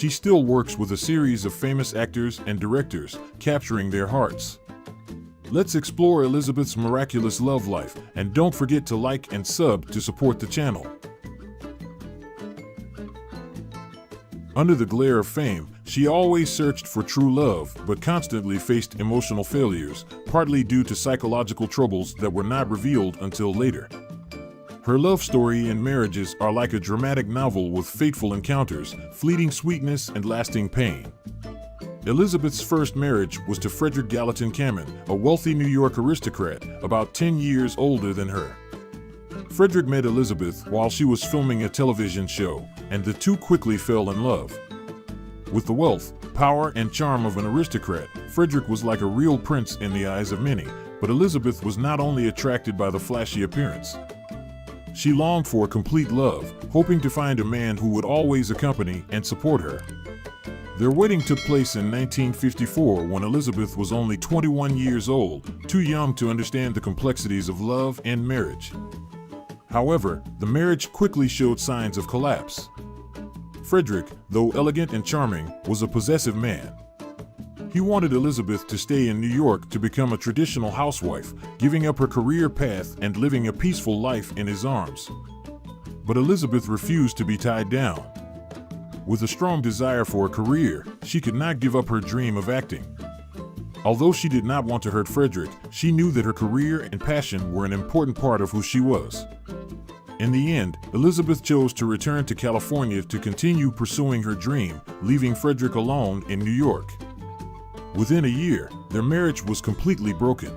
She still works with a series of famous actors and directors, capturing their hearts. Let's explore Elizabeth's miraculous love life, and don't forget to like and sub to support the channel. Under the glare of fame, she always searched for true love, but constantly faced emotional failures, partly due to psychological troubles that were not revealed until later. Her love story and marriages are like a dramatic novel with fateful encounters, fleeting sweetness, and lasting pain. Elizabeth's first marriage was to Frederick Gallatin Cameron, a wealthy New York aristocrat, about 10 years older than her. Frederick met Elizabeth while she was filming a television show, and the two quickly fell in love. With the wealth, power, and charm of an aristocrat, Frederick was like a real prince in the eyes of many, but Elizabeth was not only attracted by the flashy appearance. She longed for complete love, hoping to find a man who would always accompany and support her. Their wedding took place in 1954 when Elizabeth was only 21 years old, too young to understand the complexities of love and marriage. However, the marriage quickly showed signs of collapse. Frederick, though elegant and charming, was a possessive man. He wanted Elizabeth to stay in New York to become a traditional housewife, giving up her career path and living a peaceful life in his arms. But Elizabeth refused to be tied down. With a strong desire for a career, she could not give up her dream of acting. Although she did not want to hurt Frederick, she knew that her career and passion were an important part of who she was. In the end, Elizabeth chose to return to California to continue pursuing her dream, leaving Frederick alone in New York. Within a year, their marriage was completely broken.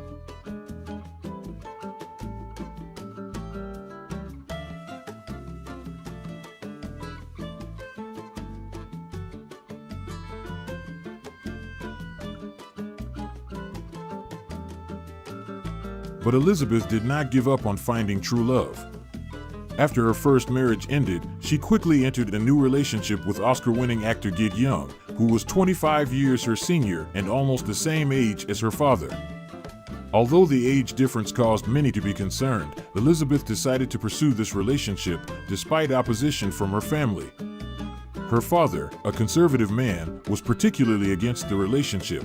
But Elizabeth did not give up on finding true love. After her first marriage ended, she quickly entered a new relationship with Oscar-winning actor Gig Young, who was 25 years her senior and almost the same age as her father. Although the age difference caused many to be concerned, Elizabeth decided to pursue this relationship despite opposition from her family. Her father, a conservative man, was particularly against the relationship.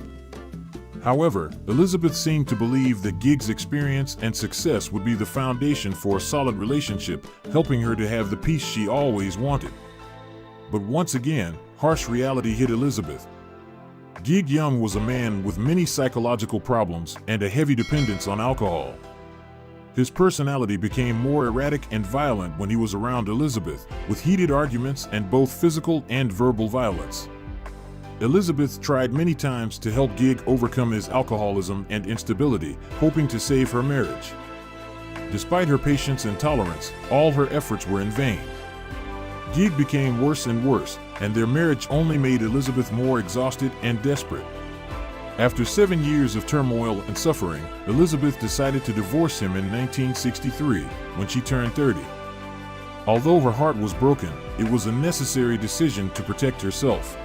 However, Elizabeth seemed to believe that Gig's experience and success would be the foundation for a solid relationship, helping her to have the peace she always wanted. But once again, harsh reality hit Elizabeth. Gig Young was a man with many psychological problems and a heavy dependence on alcohol. His personality became more erratic and violent when he was around Elizabeth, with heated arguments and both physical and verbal violence. Elizabeth tried many times to help Gig overcome his alcoholism and instability, hoping to save her marriage. Despite her patience and tolerance, all her efforts were in vain. Gig became worse and worse, and their marriage only made Elizabeth more exhausted and desperate. After 7 years of turmoil and suffering, Elizabeth decided to divorce him in 1963, when she turned 30. Although her heart was broken, it was a necessary decision to protect herself.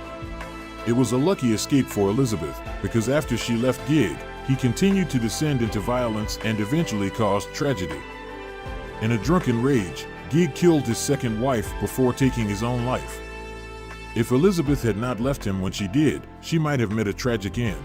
It was a lucky escape for Elizabeth, because after she left Gig, he continued to descend into violence and eventually caused tragedy. In a drunken rage, Gig killed his second wife before taking his own life. If Elizabeth had not left him when she did, she might have met a tragic end.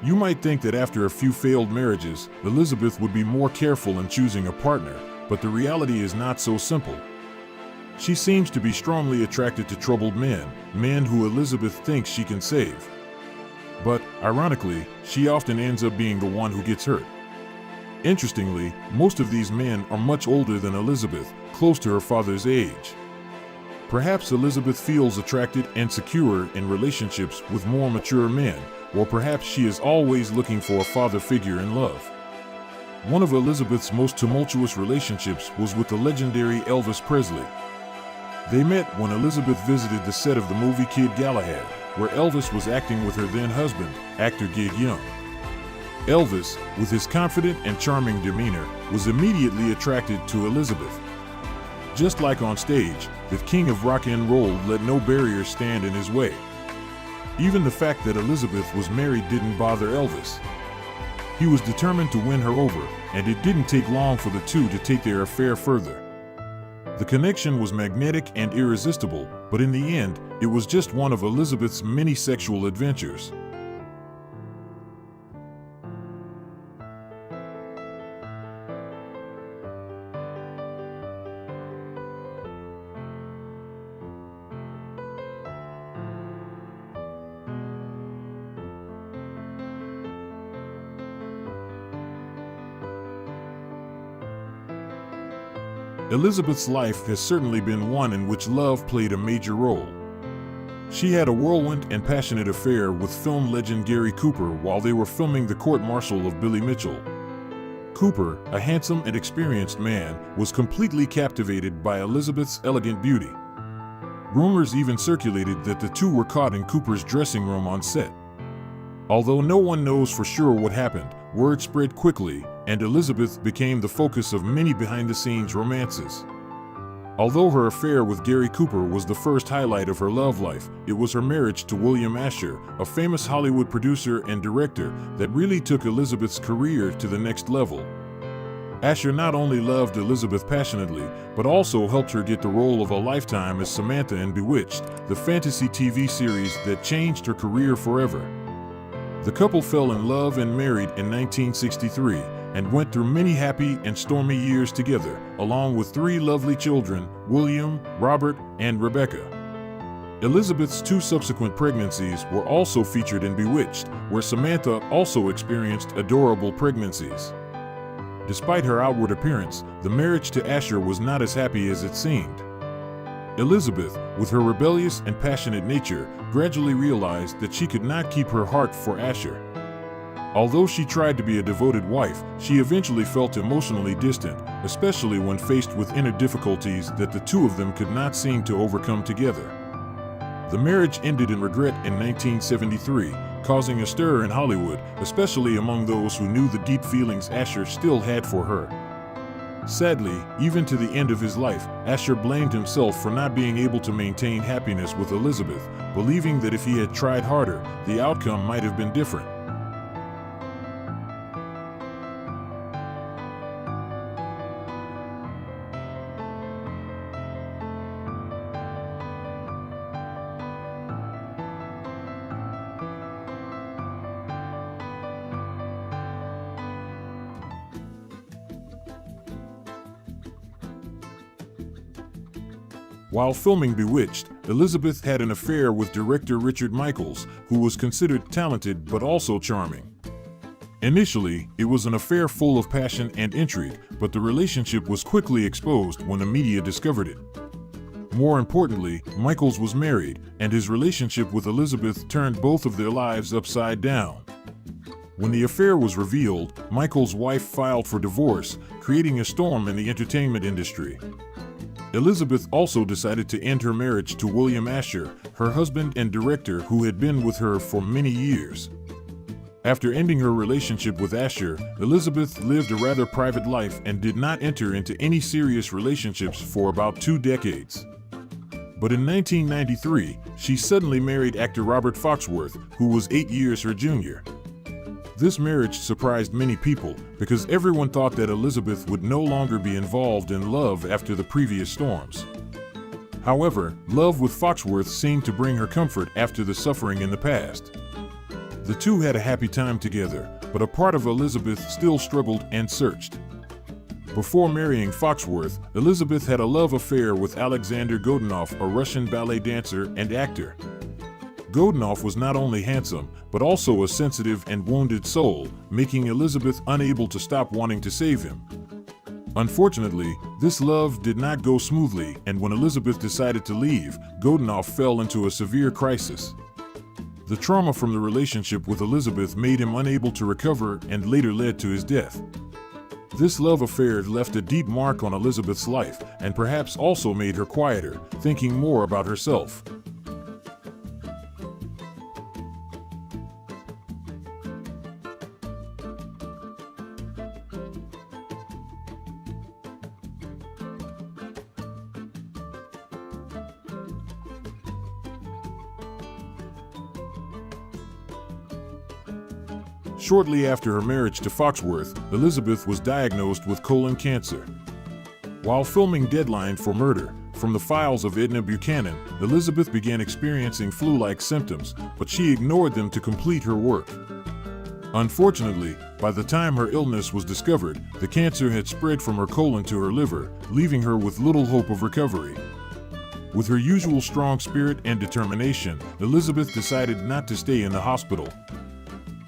You might think that after a few failed marriages, Elizabeth would be more careful in choosing a partner, but the reality is not so simple. She seems to be strongly attracted to troubled men who Elizabeth thinks she can save. But, ironically, she often ends up being the one who gets hurt. Interestingly, most of these men are much older than Elizabeth, close to her father's age. Perhaps Elizabeth feels attracted and secure in relationships with more mature men, or perhaps she is always looking for a father figure in love. One of Elizabeth's most tumultuous relationships was with the legendary Elvis Presley. They met when Elizabeth visited the set of the movie Kid Galahad, where Elvis was acting with her then-husband, actor Gig Young. Elvis, with his confident and charming demeanor, was immediately attracted to Elizabeth. Just like on stage, the king of rock and roll let no barriers stand in his way. Even the fact that Elizabeth was married didn't bother Elvis. He was determined to win her over, and it didn't take long for the two to take their affair further. The connection was magnetic and irresistible, but in the end, it was just one of Elizabeth's many sexual adventures. Elizabeth's life has certainly been one in which love played a major role. She had a whirlwind and passionate affair with film legend Gary Cooper while they were filming The Court-Martial of Billy Mitchell. Cooper, a handsome and experienced man, was completely captivated by Elizabeth's elegant beauty. Rumors even circulated that the two were caught in Cooper's dressing room on set. Although no one knows for sure what happened, word spread quickly, and Elizabeth became the focus of many behind-the-scenes romances. Although her affair with Gary Cooper was the first highlight of her love life, it was her marriage to William Asher, a famous Hollywood producer and director, that really took Elizabeth's career to the next level. Asher not only loved Elizabeth passionately, but also helped her get the role of a lifetime as Samantha in Bewitched, the fantasy TV series that changed her career forever. The couple fell in love and married in 1963 and went through many happy and stormy years together, along with 3 lovely children, William, Robert, and Rebecca. Elizabeth's 2 subsequent pregnancies were also featured in Bewitched, where Samantha also experienced adorable pregnancies. Despite her outward appearance, the marriage to Asher was not as happy as it seemed. Elizabeth, with her rebellious and passionate nature, gradually realized that she could not keep her heart for Asher. Although she tried to be a devoted wife, she eventually felt emotionally distant, especially when faced with inner difficulties that the two of them could not seem to overcome together. The marriage ended in regret in 1973, causing a stir in Hollywood, especially among those who knew the deep feelings Asher still had for her. Sadly, even to the end of his life, Asher blamed himself for not being able to maintain happiness with Elizabeth, believing that if he had tried harder, the outcome might have been different. While filming Bewitched, Elizabeth had an affair with director Richard Michaels, who was considered talented but also charming. Initially, it was an affair full of passion and intrigue, but the relationship was quickly exposed when the media discovered it. More importantly, Michaels was married, and his relationship with Elizabeth turned both of their lives upside down. When the affair was revealed, Michaels' wife filed for divorce, creating a storm in the entertainment industry. Elizabeth also decided to end her marriage to William Asher, her husband and director who had been with her for many years. After ending her relationship with Asher, Elizabeth lived a rather private life and did not enter into any serious relationships for about 2 decades. But in 1993, she suddenly married actor Robert Foxworth, who was 8 years her junior. This marriage surprised many people because everyone thought that Elizabeth would no longer be involved in love after the previous storms. However, love with Foxworth seemed to bring her comfort after the suffering in the past. The two had a happy time together, but a part of Elizabeth still struggled and searched. Before marrying Foxworth, Elizabeth had a love affair with Alexander Godunov, a Russian ballet dancer and actor. Godunov was not only handsome, but also a sensitive and wounded soul, making Elizabeth unable to stop wanting to save him. Unfortunately, this love did not go smoothly, and when Elizabeth decided to leave, Godunov fell into a severe crisis. The trauma from the relationship with Elizabeth made him unable to recover and later led to his death. This love affair left a deep mark on Elizabeth's life and perhaps also made her quieter, thinking more about herself. Shortly after her marriage to Foxworth, Elizabeth was diagnosed with colon cancer. While filming Deadline for Murder, from the files of Edna Buchanan, Elizabeth began experiencing flu-like symptoms, but she ignored them to complete her work. Unfortunately, by the time her illness was discovered, the cancer had spread from her colon to her liver, leaving her with little hope of recovery. With her usual strong spirit and determination, Elizabeth decided not to stay in the hospital.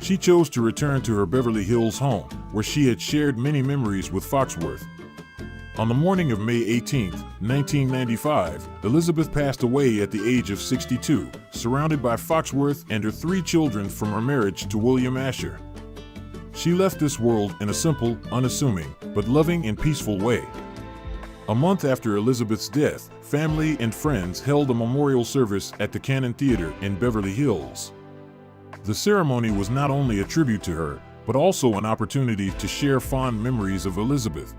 She chose to return to her Beverly Hills home, where she had shared many memories with Foxworth. On the morning of May 18, 1995, Elizabeth passed away at the age of 62, surrounded by Foxworth and her 3 children from her marriage to William Asher. She left this world in a simple, unassuming, but loving and peaceful way. A month after Elizabeth's death, family and friends held a memorial service at the Cannon Theater in Beverly Hills. The ceremony was not only a tribute to her, but also an opportunity to share fond memories of Elizabeth.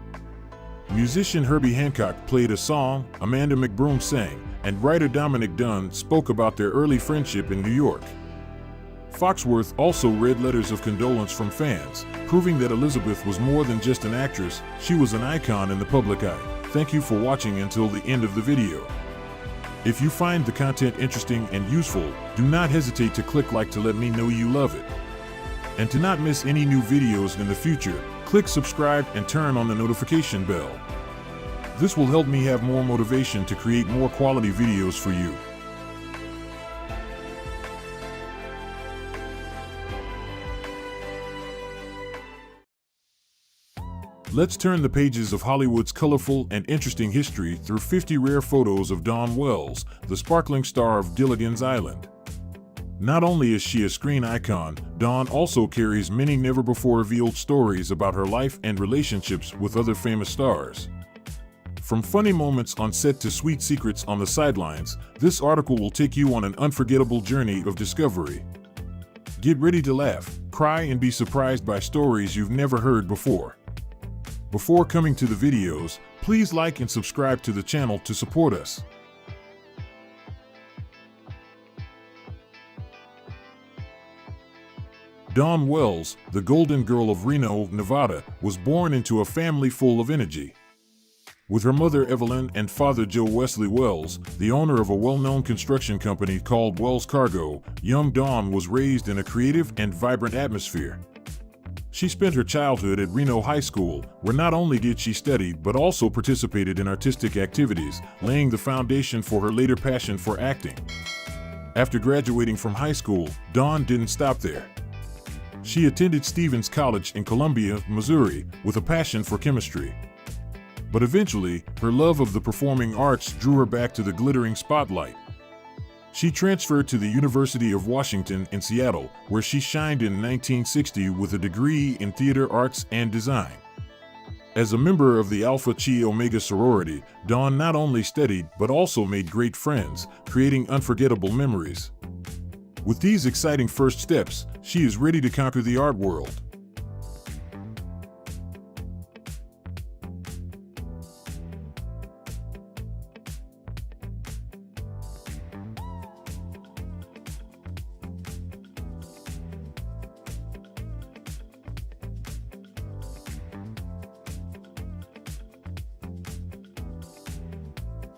Musician Herbie Hancock played a song, Amanda McBroom sang, and writer Dominic Dunn spoke about their early friendship in New York. Foxworth also read letters of condolence from fans, proving that Elizabeth was more than just an actress, she was an icon in the public eye. Thank you for watching until the end of the video. If you find the content interesting and useful, do not hesitate to click like to let me know you love it. And to not miss any new videos in the future, click subscribe and turn on the notification bell. This will help me have more motivation to create more quality videos for you. Let's turn the pages of Hollywood's colorful and interesting history through 50 rare photos of Dawn Wells, the sparkling star of Gilligan's Island. Not only is she a screen icon, Dawn also carries many never-before-revealed stories about her life and relationships with other famous stars. From funny moments on set to sweet secrets on the sidelines, this article will take you on an unforgettable journey of discovery. Get ready to laugh, cry, and be surprised by stories you've never heard before. Before coming to the videos, please like and subscribe to the channel to support us. Dawn Wells, the Golden Girl of Reno, Nevada, was born into a family full of energy. With her mother Evelyn and father Joe Wesley Wells, the owner of a well-known construction company called Wells Cargo, young Dawn was raised in a creative and vibrant atmosphere. She spent her childhood at Reno High School, where not only did she study but also participated in artistic activities, laying the foundation for her later passion for acting. After graduating from high school, Dawn didn't stop there. She attended Stevens College in Columbia, Missouri, with a passion for chemistry. But eventually, her love of the performing arts drew her back to the glittering spotlight. She transferred to the University of Washington in Seattle, where she shined in 1960 with a degree in theater arts and design. As a member of the Alpha Chi Omega sorority, Dawn not only studied but also made great friends, creating unforgettable memories. With these exciting first steps, she is ready to conquer the art world.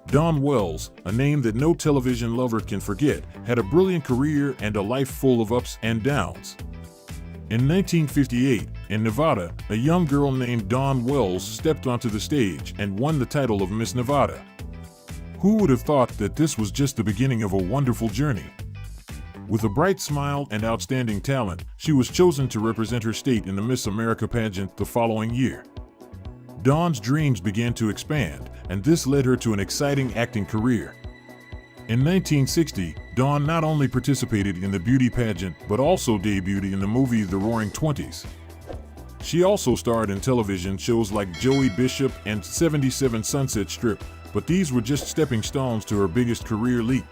Dawn Wells, a name that no television lover can forget, had a brilliant career and a life full of ups and downs. In 1958, in Nevada, a young girl named Dawn Wells stepped onto the stage and won the title of Miss Nevada. Who would have thought that this was just the beginning of a wonderful journey? With a bright smile and outstanding talent, she was chosen to represent her state in the Miss America pageant the following year. Dawn's dreams began to expand, and this led her to an exciting acting career. In 1960, Dawn not only participated in the beauty pageant but also debuted in the movie The Roaring Twenties. She also starred in television shows like Joey Bishop and 77 Sunset Strip, but these were just stepping stones to her biggest career leap.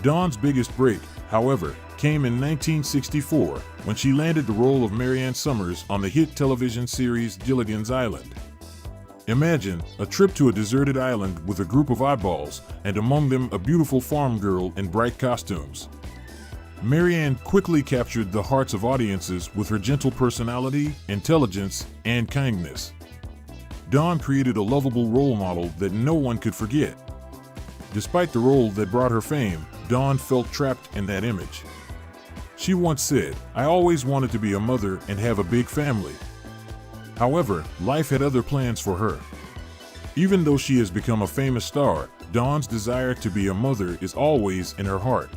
Dawn's biggest break, however, came in 1964 when she landed the role of Marianne Summers on the hit television series Gilligan's Island. Imagine a trip to a deserted island with a group of oddballs, and among them a beautiful farm girl in bright costumes. Marianne quickly captured the hearts of audiences with her gentle personality, intelligence, and kindness. Dawn created a lovable role model that no one could forget. Despite the role that brought her fame, Dawn felt trapped in that image. She once said, "I always wanted to be a mother and have a big family." However, life had other plans for her. Even though she has become a famous star, Dawn's desire to be a mother is always in her heart.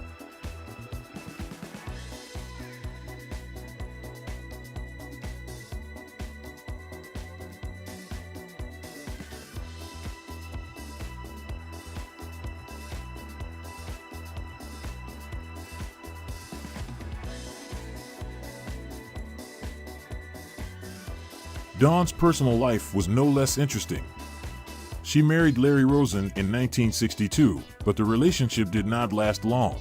Dawn's personal life was no less interesting. She married Larry Rosen in 1962, but the relationship did not last long.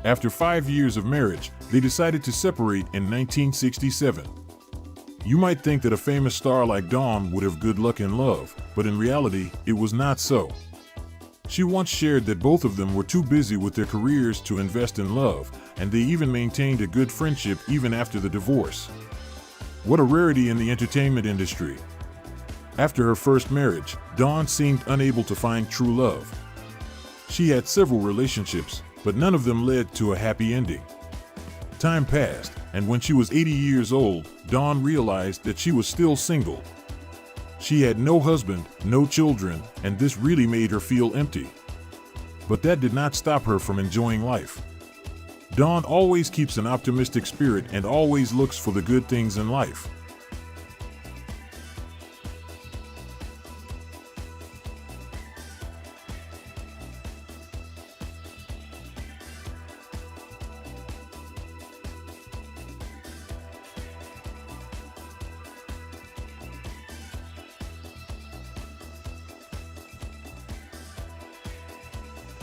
After 5 years of marriage, they decided to separate in 1967. You might think that a famous star like Dawn would have good luck in love, but in reality, it was not so. She once shared that both of them were too busy with their careers to invest in love, and they even maintained a good friendship even after the divorce. What a rarity in the entertainment industry. After her first marriage, Dawn seemed unable to find true love. She had several relationships, but none of them led to a happy ending. Time passed, and when she was 80 years old, Dawn realized that she was still single. She had no husband, no children, and this really made her feel empty. But that did not stop her from enjoying life. Dawn always keeps an optimistic spirit and always looks for the good things in life.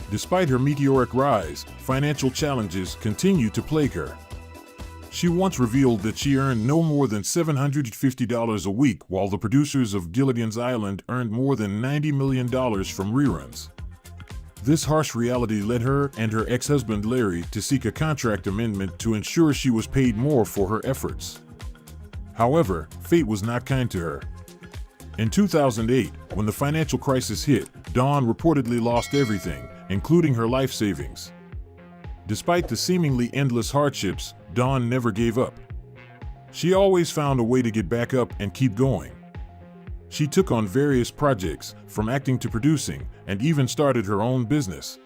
Despite her meteoric rise, financial challenges continue to plague her. She once revealed that she earned no more than $750 a week, while the producers of Gilligan's Island earned more than $90 million from reruns. This harsh reality led her and her ex-husband Larry to seek a contract amendment to ensure she was paid more for her efforts. However, fate was not kind to her. In 2008, when the financial crisis hit, Dawn reportedly lost everything, including her life savings. Despite the seemingly endless hardships, Dawn never gave up. She always found a way to get back up and keep going. She took on various projects, from acting to producing, and even started her own business.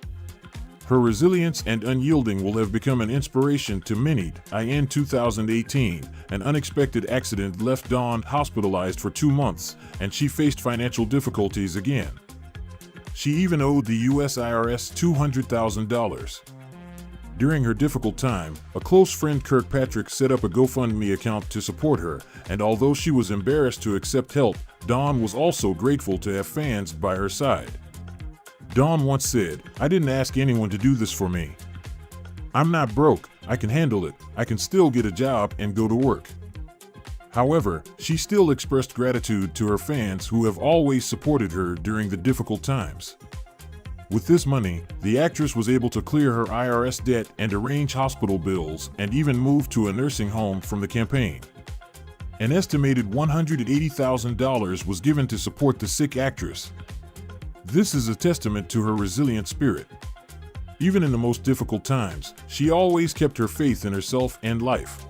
Her resilience and unyielding will have become an inspiration to many. In 2018, an unexpected accident left Dawn hospitalized for 2 months, and she faced financial difficulties again. She even owed the US IRS $200,000. During her difficult time, a close friend Kirkpatrick set up a GoFundMe account to support her, and although she was embarrassed to accept help, Dawn was also grateful to have fans by her side. Dawn once said, "I didn't ask anyone to do this for me. I'm not broke, I can handle it, I can still get a job and go to work." However, she still expressed gratitude to her fans who have always supported her during the difficult times. With this money, the actress was able to clear her IRS debt and arrange hospital bills, and even move to a nursing home from the campaign. An estimated $180,000 was given to support the sick actress. This is a testament to her resilient spirit. Even in the most difficult times, she always kept her faith in herself and life.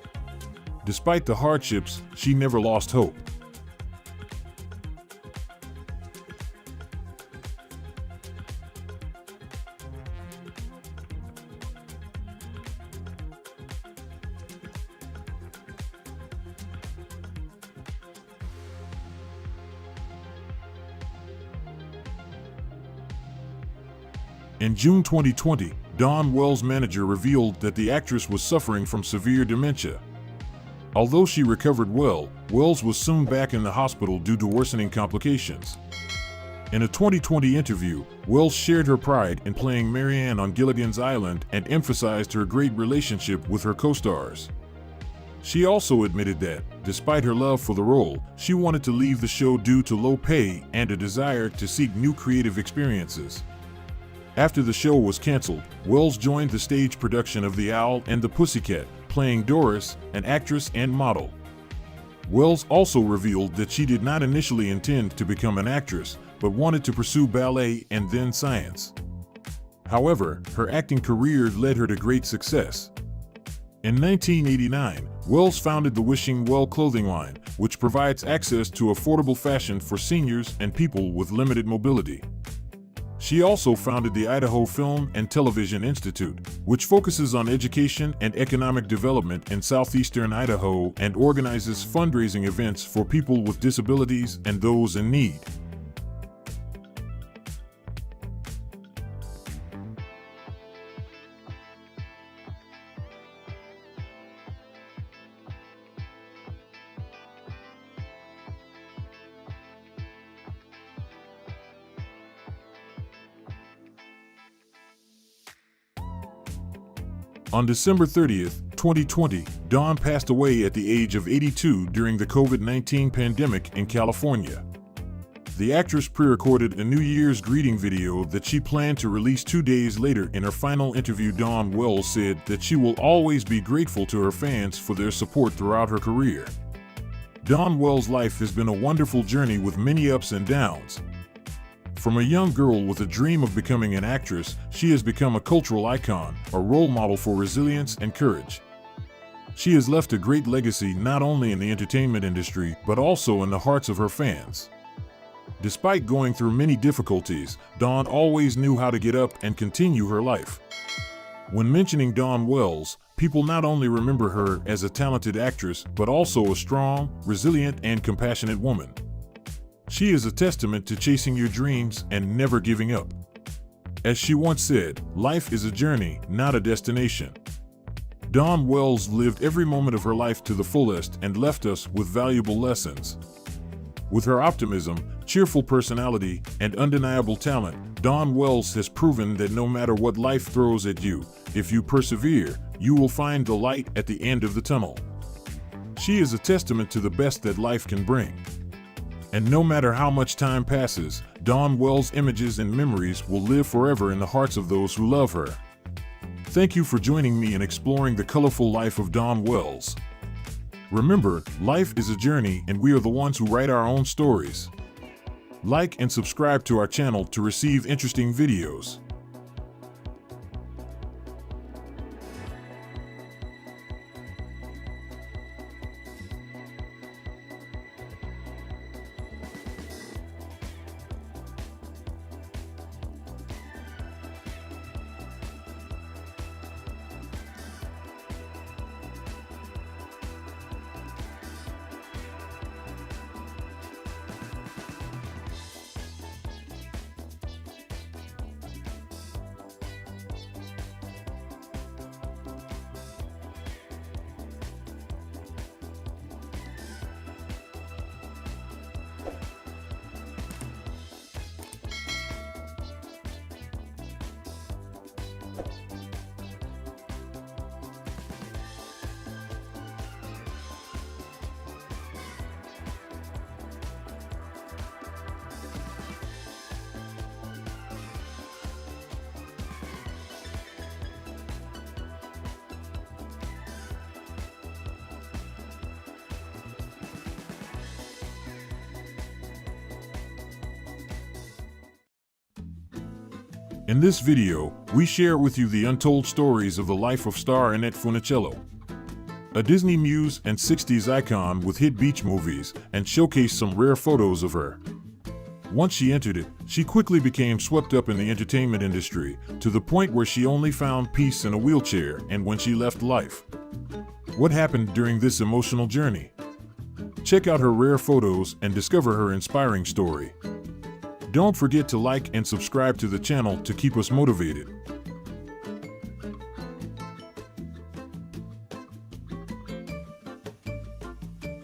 Despite the hardships, she never lost hope. In June 2020, Dawn Wells' manager revealed that the actress was suffering from severe dementia. Although she recovered well, Wells was soon back in the hospital due to worsening complications. In a 2020 interview, Wells shared her pride in playing Marianne on Gilligan's Island and emphasized her great relationship with her co-stars. She also admitted that, despite her love for the role, she wanted to leave the show due to low pay and a desire to seek new creative experiences. After the show was canceled, Wells joined the stage production of The Owl and the Pussycat, playing Doris, an actress and model. Wells also revealed that she did not initially intend to become an actress, but wanted to pursue ballet and then science. However, her acting career led her to great success. In 1989, Wells founded the Wishing Well clothing line, which provides access to affordable fashion for seniors and people with limited mobility. She also founded the Idaho Film and Television Institute, which focuses on education and economic development in southeastern Idaho and organizes fundraising events for people with disabilities and those in need. On December 30, 2020, Dawn passed away at the age of 82 during the COVID-19 pandemic in California. The actress pre-recorded a New Year's greeting video that she planned to release 2 days later. In her final interview, Dawn Wells said that she will always be grateful to her fans for their support throughout her career. Dawn Wells' life has been a wonderful journey with many ups and downs. From a young girl with a dream of becoming an actress, she has become a cultural icon, a role model for resilience and courage. She has left a great legacy not only in the entertainment industry, but also in the hearts of her fans. Despite going through many difficulties, Dawn always knew how to get up and continue her life. When mentioning Dawn Wells, people not only remember her as a talented actress, but also a strong, resilient, and compassionate woman. She is a testament to chasing your dreams and never giving up. As she once said, life is a journey, not a destination. Dawn Wells lived every moment of her life to the fullest and left us with valuable lessons. With her optimism, cheerful personality, and undeniable talent, Dawn Wells has proven that no matter what life throws at you, if you persevere, you will find the light at the end of the tunnel. She is a testament to the best that life can bring. And no matter how much time passes, Dawn Wells' images and memories will live forever in the hearts of those who love her. Thank you for joining me in exploring the colorful life of Dawn Wells. Remember, life is a journey and we are the ones who write our own stories. Like and subscribe to our channel to receive interesting videos. In this video, we share with you the untold stories of the life of star Annette Funicello, a Disney muse and 60s icon with hit beach movies, and showcase some rare photos of her. Once she entered it, she quickly became swept up in the entertainment industry, to the point where she only found peace in a wheelchair and when she left life. What happened during this emotional journey? Check out her rare photos and discover her inspiring story. Don't forget to like and subscribe to the channel to keep us motivated.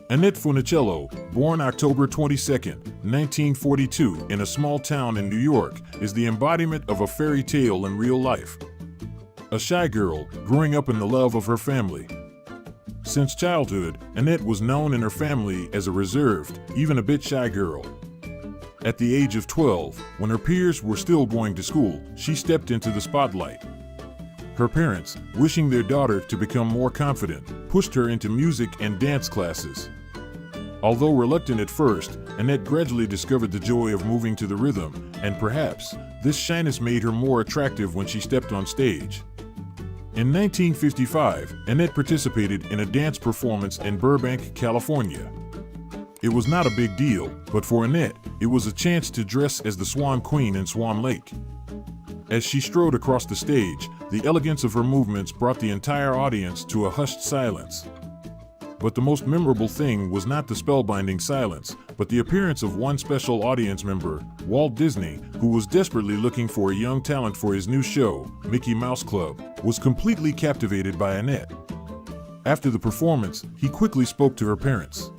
Annette Funicello, born October 22, 1942, in a small town in New York, is the embodiment of a fairy tale in real life. A shy girl, growing up in the love of her family. Since childhood, Annette was known in her family as a reserved, even a bit shy girl. At the age of 12, when her peers were still going to school, she stepped into the spotlight. Her parents, wishing their daughter to become more confident, pushed her into music and dance classes. Although reluctant at first, Annette gradually discovered the joy of moving to the rhythm, and perhaps this shyness made her more attractive when she stepped on stage. In 1955, Annette participated in a dance performance in Burbank, California. It was not a big deal, but for Annette, it was a chance to dress as the Swan Queen in Swan Lake. As she strode across the stage, the elegance of her movements brought the entire audience to a hushed silence. But the most memorable thing was not the spellbinding silence, but the appearance of one special audience member, Walt Disney, who was desperately looking for a young talent for his new show, Mickey Mouse Club, was completely captivated by Annette. After the performance, he quickly spoke to her parents.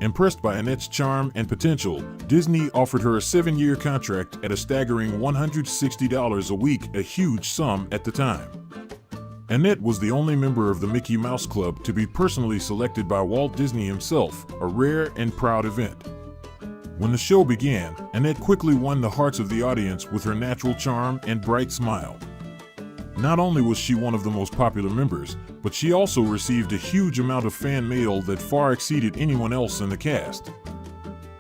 Impressed by Annette's charm and potential, Disney offered her a 7-year contract at a staggering $160 a week, a huge sum at the time. Annette was the only member of the Mickey Mouse Club to be personally selected by Walt Disney himself, a rare and proud event. When the show began, Annette quickly won the hearts of the audience with her natural charm and bright smile. Not only was she one of the most popular members, but she also received a huge amount of fan mail that far exceeded anyone else in the cast.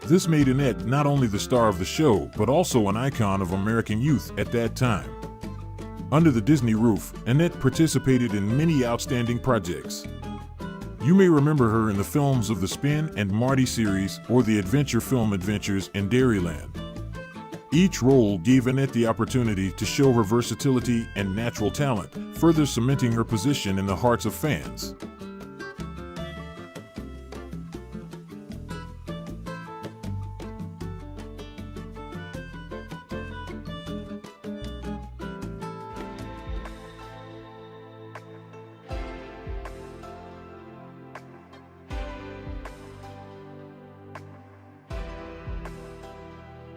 This made Annette not only the star of the show, but also an icon of American youth at that time. Under the Disney roof, Annette participated in many outstanding projects. You may remember her in the films of the Spin and Marty series or the adventure film Adventures in Dairyland. Each role gave Annette the opportunity to show her versatility and natural talent, further cementing her position in the hearts of fans.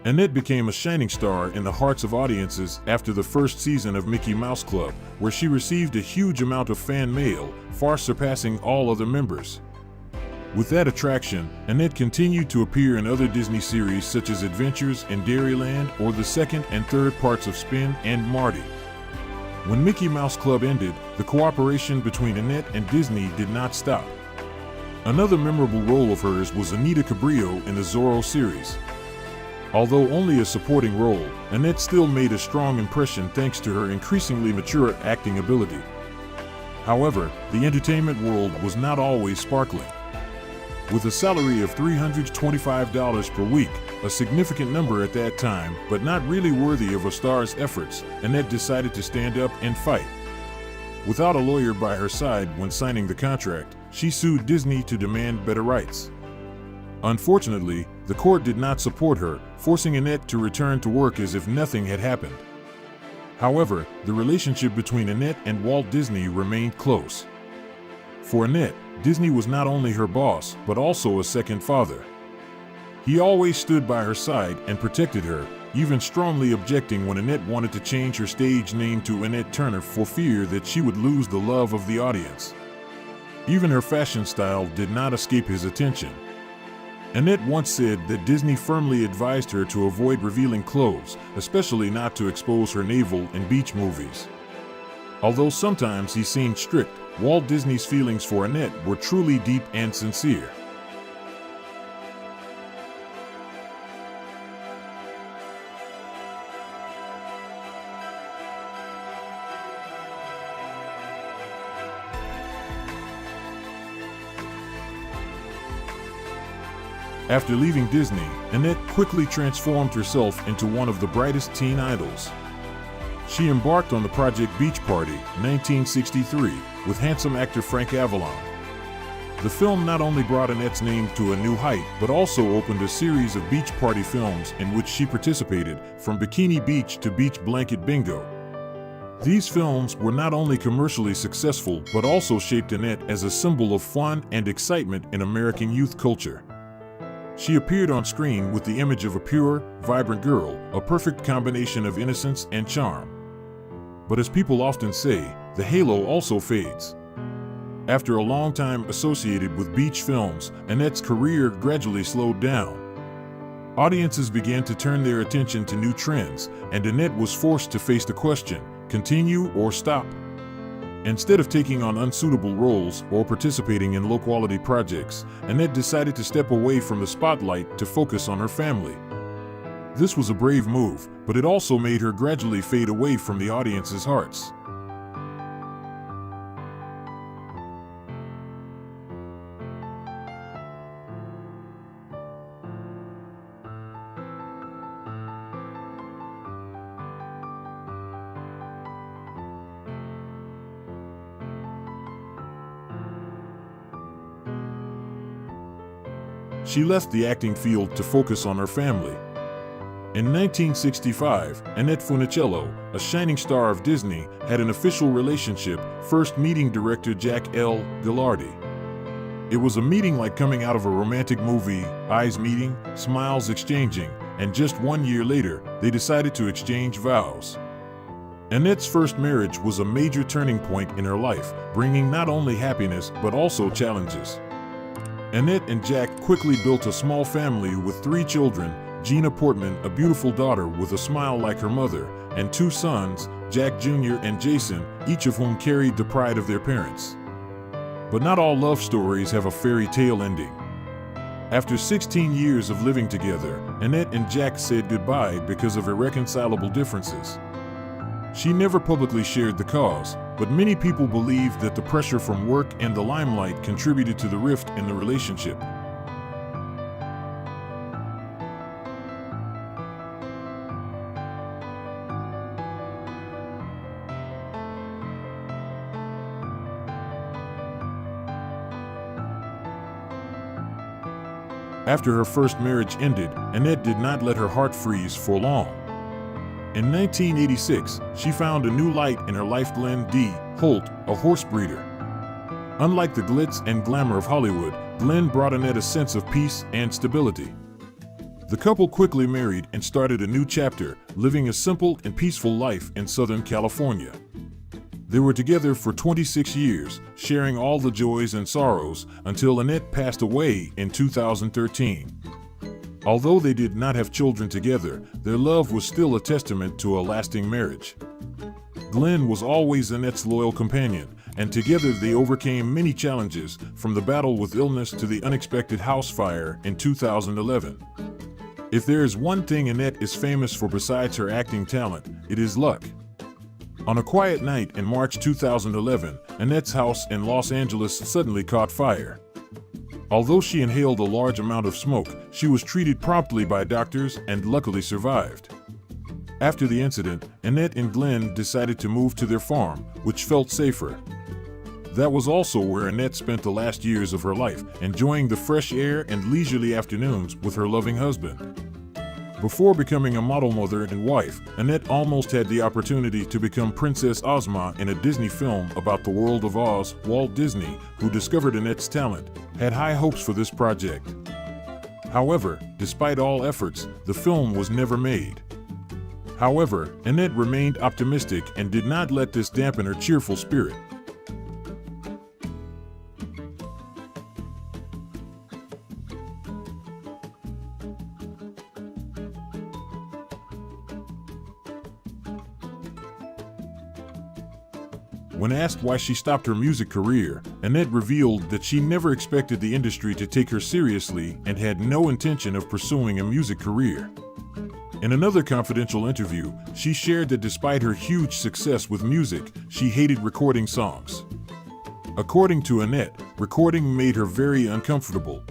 Annette became a shining star in the hearts of audiences after the first season of Mickey Mouse Club, where she received a huge amount of fan mail, far surpassing all other members. With that attraction, Annette continued to appear in other Disney series such as Adventures in Dairyland or the second and third parts of Spin and Marty. When Mickey Mouse Club ended, the cooperation between Annette and Disney did not stop. Another memorable role of hers was Anita Cabrillo in the Zorro series. Although only a supporting role, Annette still made a strong impression thanks to her increasingly mature acting ability. However, the entertainment world was not always sparkling. With a salary of $325 per week, a significant number at that time, but not really worthy of a star's efforts, Annette decided to stand up and fight. Without a lawyer by her side when signing the contract, she sued Disney to demand better rights. Unfortunately, the court did not support her, forcing Annette to return to work as if nothing had happened. However, the relationship between Annette and Walt Disney remained close. For Annette, Disney was not only her boss, but also a second father. He always stood by her side and protected her, even strongly objecting when Annette wanted to change her stage name to Annette Turner for fear that she would lose the love of the audience. Even her fashion style did not escape his attention. Annette once said that Disney firmly advised her to avoid revealing clothes, especially not to expose her navel in beach movies. Although sometimes he seemed strict, Walt Disney's feelings for Annette were truly deep and sincere. After leaving Disney, Annette quickly transformed herself into one of the brightest teen idols. She embarked on the Project Beach Party, 1963, with handsome actor Frank Avalon. The film not only brought Annette's name to a new height, but also opened a series of beach party films in which she participated, from Bikini Beach to Beach Blanket Bingo. These films were not only commercially successful, but also shaped Annette as a symbol of fun and excitement in American youth culture. She appeared on screen with the image of a pure, vibrant girl, a perfect combination of innocence and charm. But as people often say, the halo also fades. After a long time associated with beach films, Annette's career gradually slowed down. Audiences began to turn their attention to new trends, and Annette was forced to face the question, continue or stop? Instead of taking on unsuitable roles or participating in low-quality projects, Annette decided to step away from the spotlight to focus on her family. This was a brave move, but it also made her gradually fade away from the audience's hearts. She left the acting field to focus on her family. In 1965, Annette Funicello, a shining star of Disney, had an official relationship, first meeting director Jack L. Gilardi. It was a meeting like coming out of a romantic movie, eyes meeting, smiles exchanging, and just 1 year later, they decided to exchange vows. Annette's first marriage was a major turning point in her life, bringing not only happiness but also challenges. Annette and Jack quickly built a small family with 3 children, Gina Portman, a beautiful daughter with a smile like her mother, and 2 sons, Jack Jr. and Jason, each of whom carried the pride of their parents. But not all love stories have a fairy tale ending. After 16 years of living together, Annette and Jack said goodbye because of irreconcilable differences. She never publicly shared the cause, but many people believe that the pressure from work and the limelight contributed to the rift in the relationship. After her first marriage ended, Annette did not let her heart freeze for long. In 1986, she found a new light in her life. Glenn D. Holt, a horse breeder. Unlike the glitz and glamour of Hollywood, Glenn brought Annette a sense of peace and stability. The couple quickly married and started a new chapter, living a simple and peaceful life in Southern California. They were together for 26 years, sharing all the joys and sorrows, until Annette passed away in 2013. Although they did not have children together, their love was still a testament to a lasting marriage. Glenn was always Annette's loyal companion, and together they overcame many challenges, from the battle with illness to the unexpected house fire in 2011. If there is one thing Annette is famous for besides her acting talent, it is luck. On a quiet night in March 2011, Annette's house in Los Angeles suddenly caught fire. Although she inhaled a large amount of smoke, she was treated promptly by doctors and luckily survived. After the incident, Annette and Glenn decided to move to their farm, which felt safer. That was also where Annette spent the last years of her life, enjoying the fresh air and leisurely afternoons with her loving husband. Before becoming a model mother and wife, Annette almost had the opportunity to become Princess Ozma in a Disney film about the world of Oz. Walt Disney, who discovered Annette's talent, had high hopes for this project. However, despite all efforts, the film was never made. However, Annette remained optimistic and did not let this dampen her cheerful spirit. When asked why she stopped her music career, Annette revealed that she never expected the industry to take her seriously and had no intention of pursuing a music career. In another confidential interview, she shared that despite her huge success with music, she hated recording songs. According to Annette, recording made her very uncomfortable.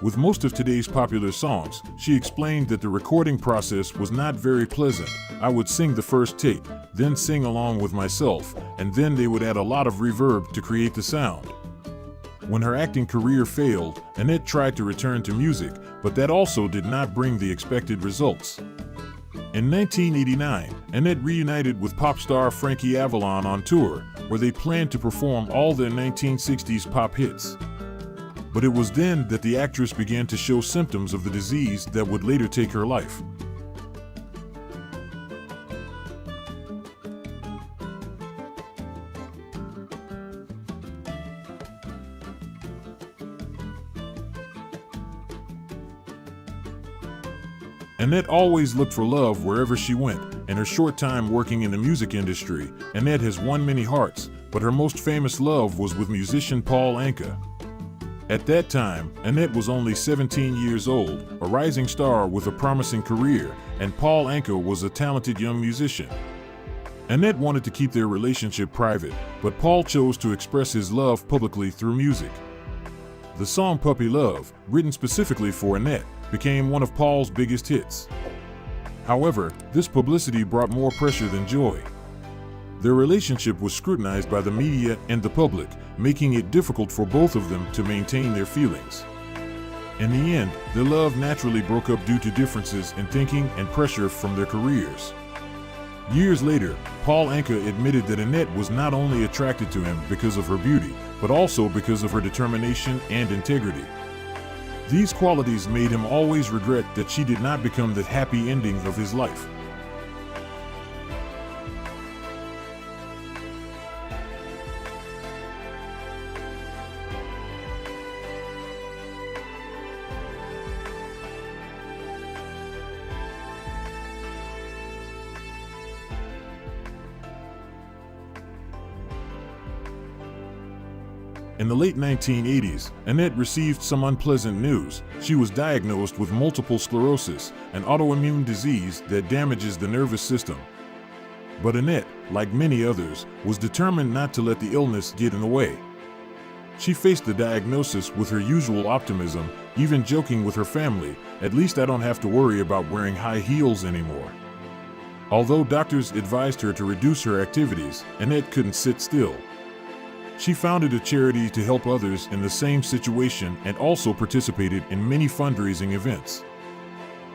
With most of today's popular songs, she explained that the recording process was not very pleasant. I would sing the first take, then sing along with myself, and then they would add a lot of reverb to create the sound. When her acting career failed, Annette tried to return to music, but that also did not bring the expected results. In 1989, Annette reunited with pop star Frankie Avalon on tour, where they planned to perform all their 1960s pop hits. But it was then that the actress began to show symptoms of the disease that would later take her life. Annette always looked for love wherever she went. In her short time working in the music industry, Annette has won many hearts, but her most famous love was with musician Paul Anka. At that time, Annette was only 17 years old, a rising star with a promising career, and Paul Anka was a talented young musician. Annette wanted to keep their relationship private, but Paul chose to express his love publicly through music. The song Puppy Love, written specifically for Annette, became one of Paul's biggest hits. However, this publicity brought more pressure than joy. Their relationship was scrutinized by the media and the public, making it difficult for both of them to maintain their feelings. In the end, their love naturally broke up due to differences in thinking and pressure from their careers. Years later, Paul Anka admitted that Annette was not only attracted to him because of her beauty, but also because of her determination and integrity. These qualities made him always regret that she did not become the happy ending of his life. In the late 1980s, Annette received some unpleasant news. She was diagnosed with multiple sclerosis, an autoimmune disease that damages the nervous system. But Annette, like many others, was determined not to let the illness get in the way. She faced the diagnosis with her usual optimism, even joking with her family, "At least I don't have to worry about wearing high heels anymore." Although doctors advised her to reduce her activities, Annette couldn't sit still. She founded a charity to help others in the same situation and also participated in many fundraising events.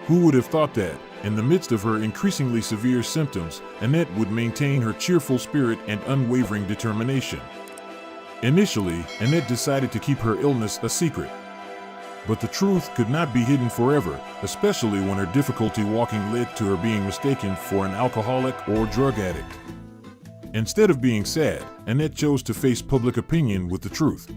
Who would have thought that, in the midst of her increasingly severe symptoms, Annette would maintain her cheerful spirit and unwavering determination? Initially, Annette decided to keep her illness a secret. But the truth could not be hidden forever, especially when her difficulty walking led to her being mistaken for an alcoholic or drug addict. Instead of being sad, Annette chose to face public opinion with the truth.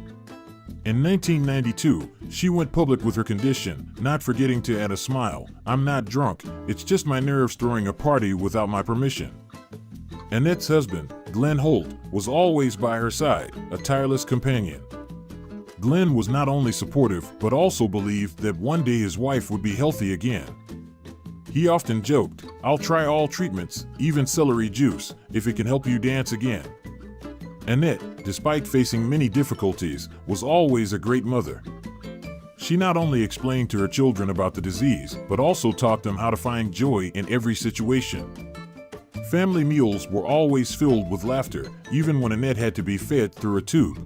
In 1992, she went public with her condition, not forgetting to add a smile. "I'm not drunk, it's just my nerves throwing a party without my permission." Annette's husband, Glenn Holt, was always by her side, a tireless companion. Glenn was not only supportive, but also believed that one day his wife would be healthy again. He often joked, "I'll try all treatments, even celery juice, if it can help you dance again." Annette, despite facing many difficulties, was always a great mother. She not only explained to her children about the disease, but also taught them how to find joy in every situation. Family meals were always filled with laughter, even when Annette had to be fed through a tube.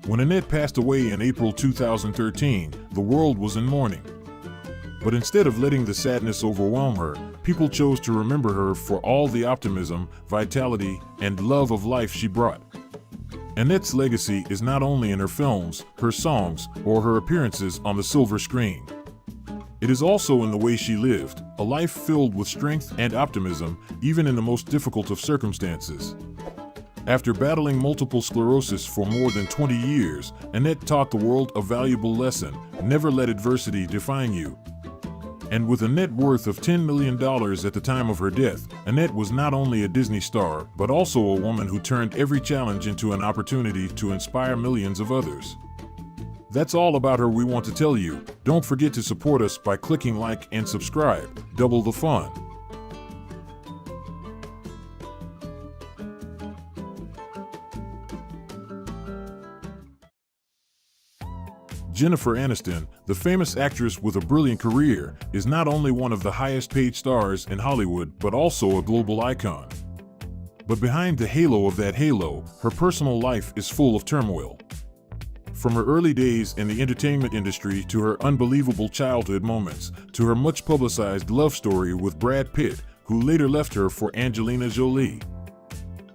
When Annette passed away in April 2013, the world was in mourning. But instead of letting the sadness overwhelm her, people chose to remember her for all the optimism, vitality, and love of life she brought. Annette's legacy is not only in her films, her songs, or her appearances on the silver screen. It is also in the way she lived, a life filled with strength and optimism, even in the most difficult of circumstances. After battling multiple sclerosis for more than 20 years, Annette taught the world a valuable lesson: never let adversity define you. And with a net worth of $10 million at the time of her death, Annette was not only a Disney star, but also a woman who turned every challenge into an opportunity to inspire millions of others. That's all about her we want to tell you. Don't forget to support us by clicking like and subscribe. Double the fun. Jennifer Aniston, the famous actress with a brilliant career, is not only one of the highest-paid stars in Hollywood, but also a global icon. But behind the halo of that halo, her personal life is full of turmoil. From her early days in the entertainment industry to her unbelievable childhood moments, to her much-publicized love story with Brad Pitt, who later left her for Angelina Jolie.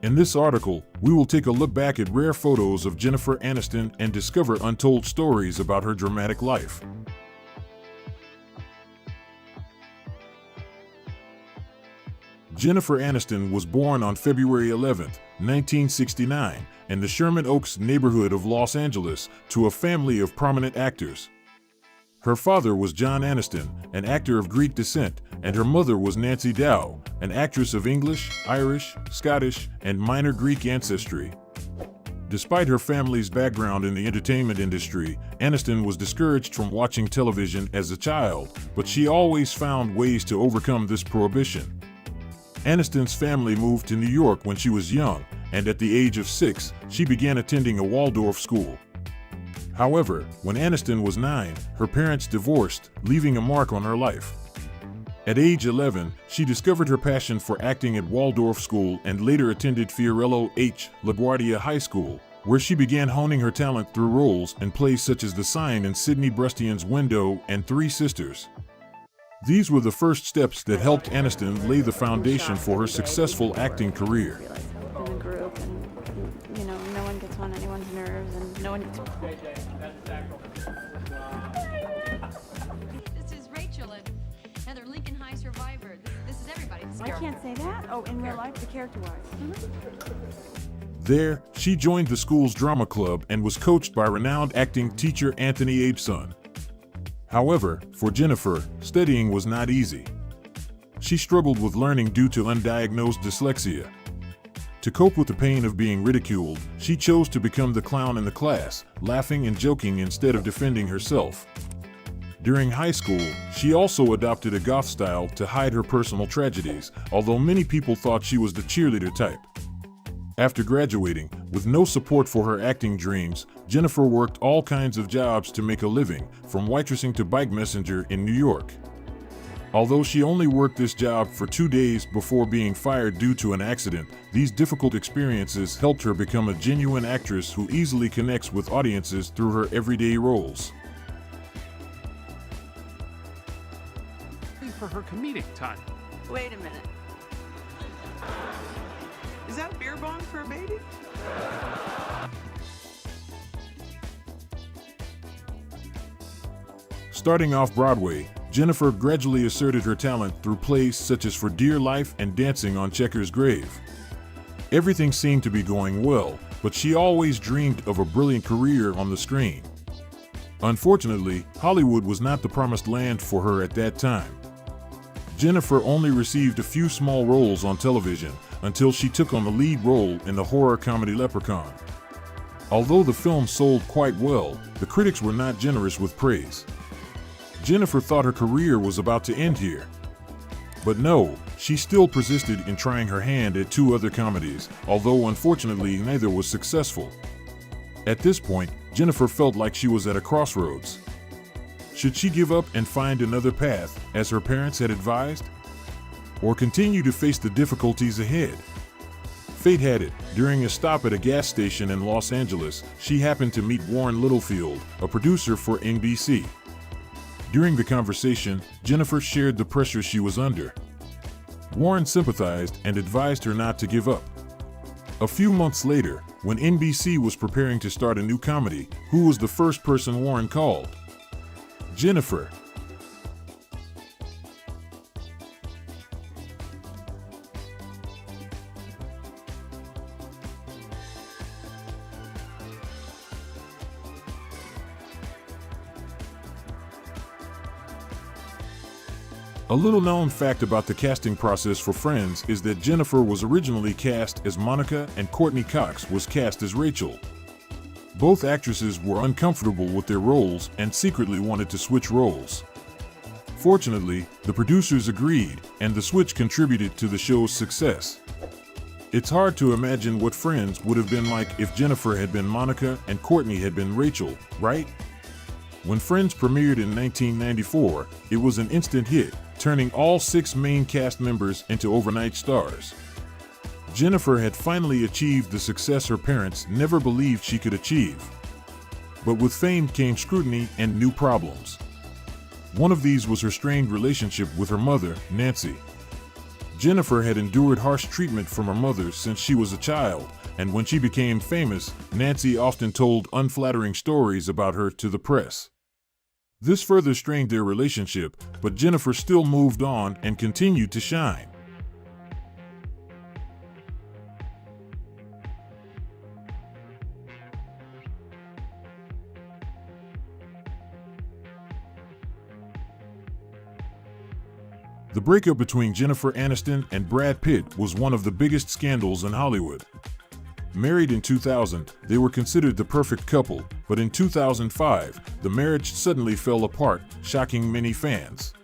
In this article, we will take a look back at rare photos of Jennifer Aniston and discover untold stories about her dramatic life. Jennifer Aniston was born on February 11, 1969, in the Sherman Oaks neighborhood of Los Angeles, to a family of prominent actors. Her father was John Aniston, an actor of Greek descent, and her mother was Nancy Dow, an actress of English, Irish, Scottish, and minor Greek ancestry. Despite her family's background in the entertainment industry, Aniston was discouraged from watching television as a child, but she always found ways to overcome this prohibition. Aniston's family moved to New York when she was young, and at the age of 6, she began attending a Waldorf school. However, when Aniston was 9, her parents divorced, leaving a mark on her life. At age 11, she discovered her passion for acting at Waldorf School and later attended Fiorello H. LaGuardia High School, where she began honing her talent through roles in plays such as The Sign and Sidney Brustian's Window and Three Sisters. These were the first steps that helped Aniston lay the foundation for her successful acting career. In a group, and no one gets on anyone's nerves, and no one gets. This is Rachel, another Lincoln High survivor. This is everybody. I can't say that. Oh, in real life, the character-wise. There, she joined the school's drama club and was coached by renowned acting teacher Anthony Abeson. However, for Jennifer, studying was not easy. She struggled with learning due to undiagnosed dyslexia. To cope with the pain of being ridiculed, she chose to become the clown in the class, laughing and joking instead of defending herself. During high school, she also adopted a goth style to hide her personal tragedies, although many people thought she was the cheerleader type. After graduating, with no support for her acting dreams, Jennifer worked all kinds of jobs to make a living, from waitressing to bike messenger in New York. Although she only worked this job for 2 days before being fired due to an accident, these difficult experiences helped her become a genuine actress who easily connects with audiences through her everyday roles. For her comedic time. Wait a minute. Is that a beer bong for a baby? Starting off Broadway, Jennifer gradually asserted her talent through plays such as For Dear Life and Dancing on Checkers' Grave. Everything seemed to be going well, but she always dreamed of a brilliant career on the screen. Unfortunately, Hollywood was not the promised land for her at that time. Jennifer only received a few small roles on television until she took on the lead role in the horror comedy Leprechaun. Although the film sold quite well, the critics were not generous with praise. Jennifer thought her career was about to end here. But no, she still persisted in trying her hand at 2 other comedies, although unfortunately neither was successful. At this point, Jennifer felt like she was at a crossroads. Should she give up and find another path, as her parents had advised? Or continue to face the difficulties ahead? Fate had it, during a stop at a gas station in Los Angeles, she happened to meet Warren Littlefield, a producer for NBC. During the conversation, Jennifer shared the pressure she was under. Warren sympathized and advised her not to give up. A few months later, when NBC was preparing to start a new comedy, who was the first person Warren called? Jennifer. A little-known fact about the casting process for Friends is that Jennifer was originally cast as Monica and Courtney Cox was cast as Rachel. Both actresses were uncomfortable with their roles and secretly wanted to switch roles. Fortunately, the producers agreed, and the switch contributed to the show's success. It's hard to imagine what Friends would have been like if Jennifer had been Monica and Courtney had been Rachel, right? When Friends premiered in 1994, it was an instant hit, turning all 6 main cast members into overnight stars. Jennifer had finally achieved the success her parents never believed she could achieve. But with fame came scrutiny and new problems. One of these was her strained relationship with her mother, Nancy. Jennifer had endured harsh treatment from her mother since she was a child, and when she became famous, Nancy often told unflattering stories about her to the press. This further strained their relationship, but Jennifer still moved on and continued to shine. The breakup between Jennifer Aniston and Brad Pitt was one of the biggest scandals in Hollywood. Married in 2000, they were considered the perfect couple, but in 2005, the marriage suddenly fell apart, shocking many fans.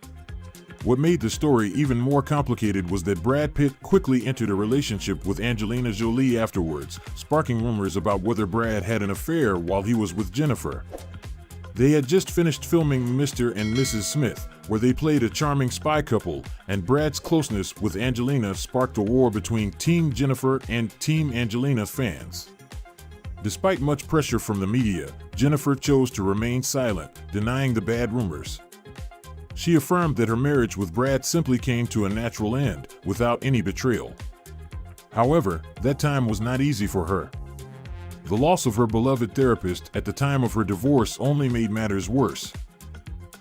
What made the story even more complicated was that Brad Pitt quickly entered a relationship with Angelina Jolie afterwards, sparking rumors about whether Brad had an affair while he was with Jennifer. They had just finished filming Mr. and Mrs. Smith, where they played a charming spy couple, and Brad's closeness with Angelina sparked a war between Team Jennifer and Team Angelina fans. Despite much pressure from the media, Jennifer chose to remain silent, denying the bad rumors. She affirmed that her marriage with Brad simply came to a natural end, without any betrayal. However, that time was not easy for her. The loss of her beloved therapist at the time of her divorce only made matters worse.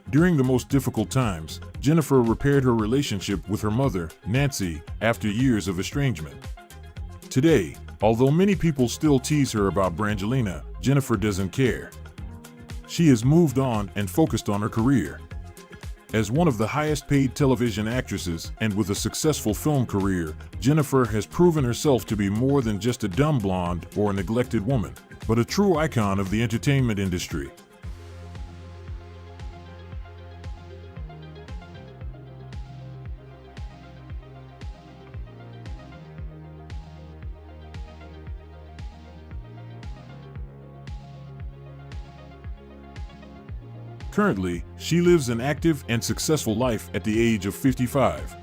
During the most difficult times, Jennifer repaired her relationship with her mother, Nancy, after years of estrangement. Today, although many people still tease her about Brangelina, Jennifer doesn't care. She has moved on and focused on her career. As one of the highest-paid television actresses and with a successful film career, Jennifer has proven herself to be more than just a dumb blonde or a neglected woman, but a true icon of the entertainment industry. Currently, she lives an active and successful life at the age of 55.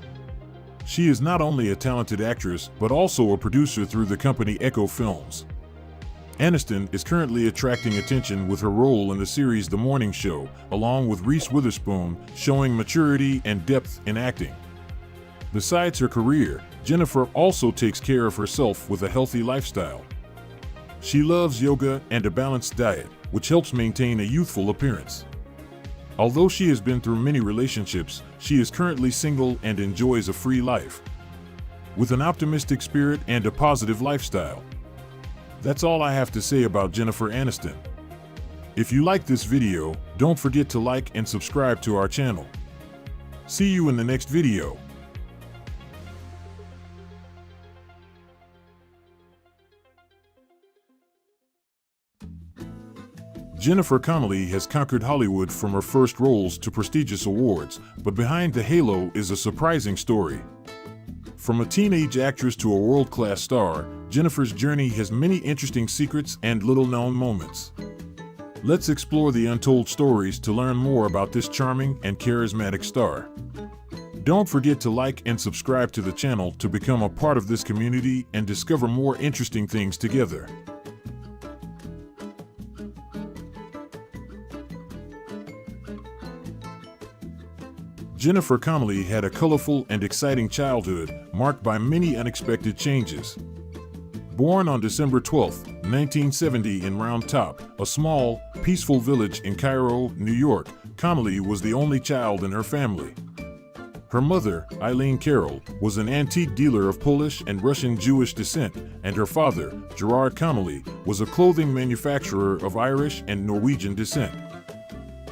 She is not only a talented actress, but also a producer through the company Echo Films. Aniston is currently attracting attention with her role in the series The Morning Show, along with Reese Witherspoon, showing maturity and depth in acting. Besides her career, Jennifer also takes care of herself with a healthy lifestyle. She loves yoga and a balanced diet, which helps maintain a youthful appearance. Although she has been through many relationships, she is currently single and enjoys a free life, with an optimistic spirit and a positive lifestyle. That's all I have to say about Jennifer Aniston. If you like this video, don't forget to like and subscribe to our channel. See you in the next video. Jennifer Connelly has conquered Hollywood from her first roles to prestigious awards, but behind the halo is a surprising story. From a teenage actress to a world-class star, Jennifer's journey has many interesting secrets and little-known moments. Let's explore the untold stories to learn more about this charming and charismatic star. Don't forget to like and subscribe to the channel to become a part of this community and discover more interesting things together. Jennifer Connelly had a colorful and exciting childhood, marked by many unexpected changes. Born on December 12, 1970 in Round Top, a small, peaceful village in Cairo, New York, Connelly was the only child in her family. Her mother, Eileen Carroll, was an antique dealer of Polish and Russian Jewish descent, and her father, Gerard Connelly, was a clothing manufacturer of Irish and Norwegian descent.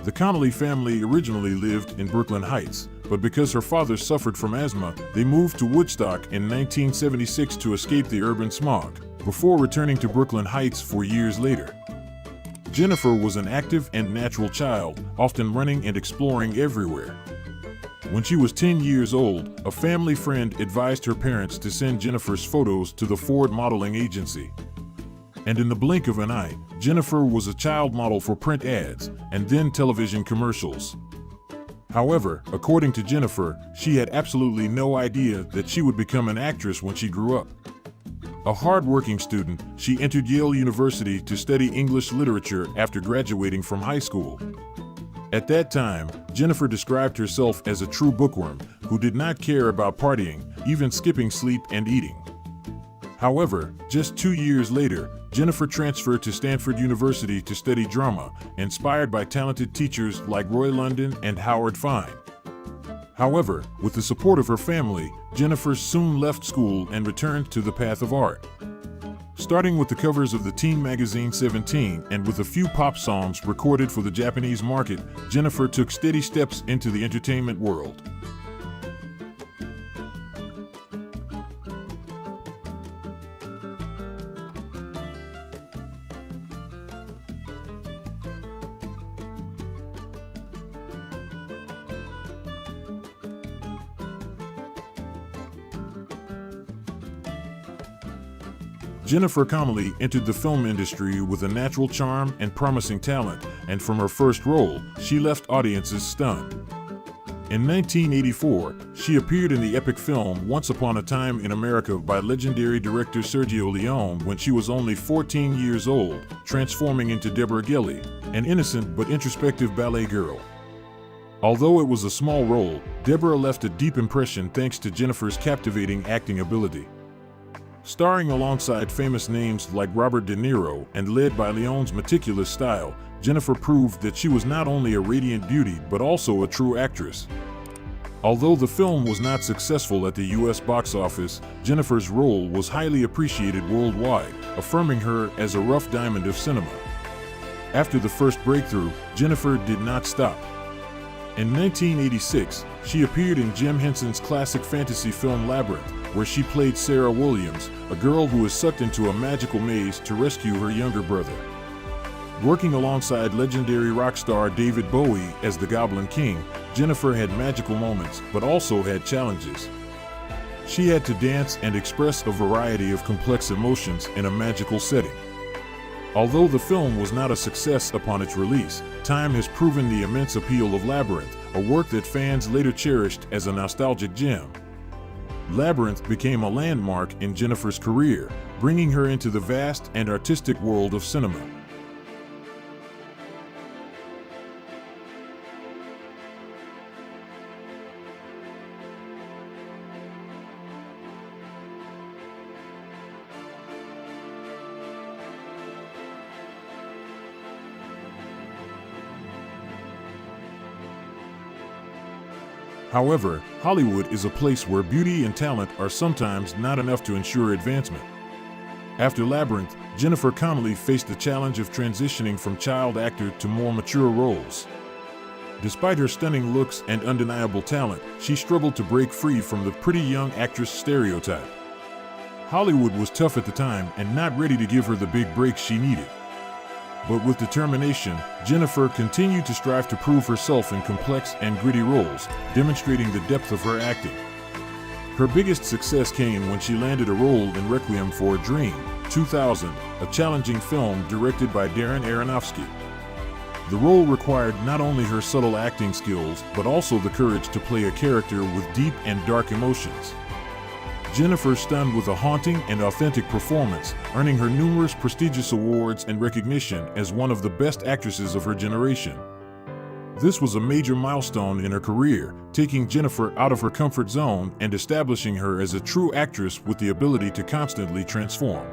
The Connelly family originally lived in Brooklyn Heights, but because her father suffered from asthma, they moved to Woodstock in 1976 to escape the urban smog, before returning to Brooklyn Heights 4 years later. Jennifer was an active and natural child, often running and exploring everywhere. When she was 10 years old, a family friend advised her parents to send Jennifer's photos to the Ford modeling agency. And in the blink of an eye, Jennifer was a child model for print ads and then television commercials. However, according to Jennifer, she had absolutely no idea that she would become an actress when she grew up. A hard-working student, she entered Yale University to study English literature after graduating from high school. At that time, Jennifer described herself as a true bookworm who did not care about partying, even skipping sleep and eating. However, just 2 years later, Jennifer transferred to Stanford University to study drama, inspired by talented teachers like Roy London and Howard Fine. However, with the support of her family, Jennifer soon left school and returned to the path of art. Starting with the covers of the teen magazine 17 and with a few pop songs recorded for the Japanese market, Jennifer took steady steps into the entertainment world. Jennifer Connelly entered the film industry with a natural charm and promising talent, and from her first role, she left audiences stunned. In 1984, she appeared in the epic film Once Upon a Time in America by legendary director Sergio Leone when she was only 14 years old, transforming into Deborah Gelly, an innocent but introspective ballet girl. Although it was a small role, Deborah left a deep impression thanks to Jennifer's captivating acting ability. Starring alongside famous names like Robert De Niro and led by Leone's meticulous style, Jennifer proved that she was not only a radiant beauty but also a true actress. Although the film was not successful at the US box office, Jennifer's role was highly appreciated worldwide, affirming her as a rough diamond of cinema. After the first breakthrough, Jennifer did not stop. In 1986, she appeared in Jim Henson's classic fantasy film Labyrinth, where she played Sarah Williams, a girl who is sucked into a magical maze to rescue her younger brother. Working alongside legendary rock star David Bowie as the Goblin King, Jennifer had magical moments but also had challenges. She had to dance and express a variety of complex emotions in a magical setting. Although the film was not a success upon its release, time has proven the immense appeal of Labyrinth, a work that fans later cherished as a nostalgic gem. Labyrinth became a landmark in Jennifer's career, bringing her into the vast and artistic world of cinema. However, Hollywood is a place where beauty and talent are sometimes not enough to ensure advancement. After Labyrinth, Jennifer Connelly faced the challenge of transitioning from child actor to more mature roles. Despite her stunning looks and undeniable talent, she struggled to break free from the pretty young actress stereotype. Hollywood was tough at the time and not ready to give her the big break she needed. But with determination, Jennifer continued to strive to prove herself in complex and gritty roles, demonstrating the depth of her acting. Her biggest success came when she landed a role in Requiem for a Dream, 2000, a challenging film directed by Darren Aronofsky. The role required not only her subtle acting skills, but also the courage to play a character with deep and dark emotions. Jennifer stunned with a haunting and authentic performance, earning her numerous prestigious awards and recognition as one of the best actresses of her generation. This was a major milestone in her career, taking Jennifer out of her comfort zone and establishing her as a true actress with the ability to constantly transform.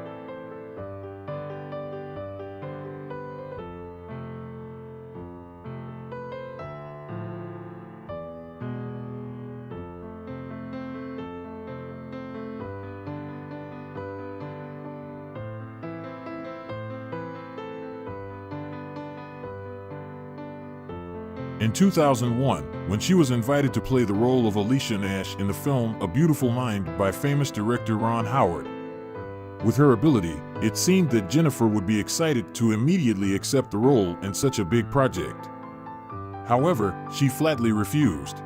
In 2001, when she was invited to play the role of Alicia Nash in the film A Beautiful Mind by famous director Ron Howard. With her ability, it seemed that Jennifer would be excited to immediately accept the role in such a big project. However, she flatly refused.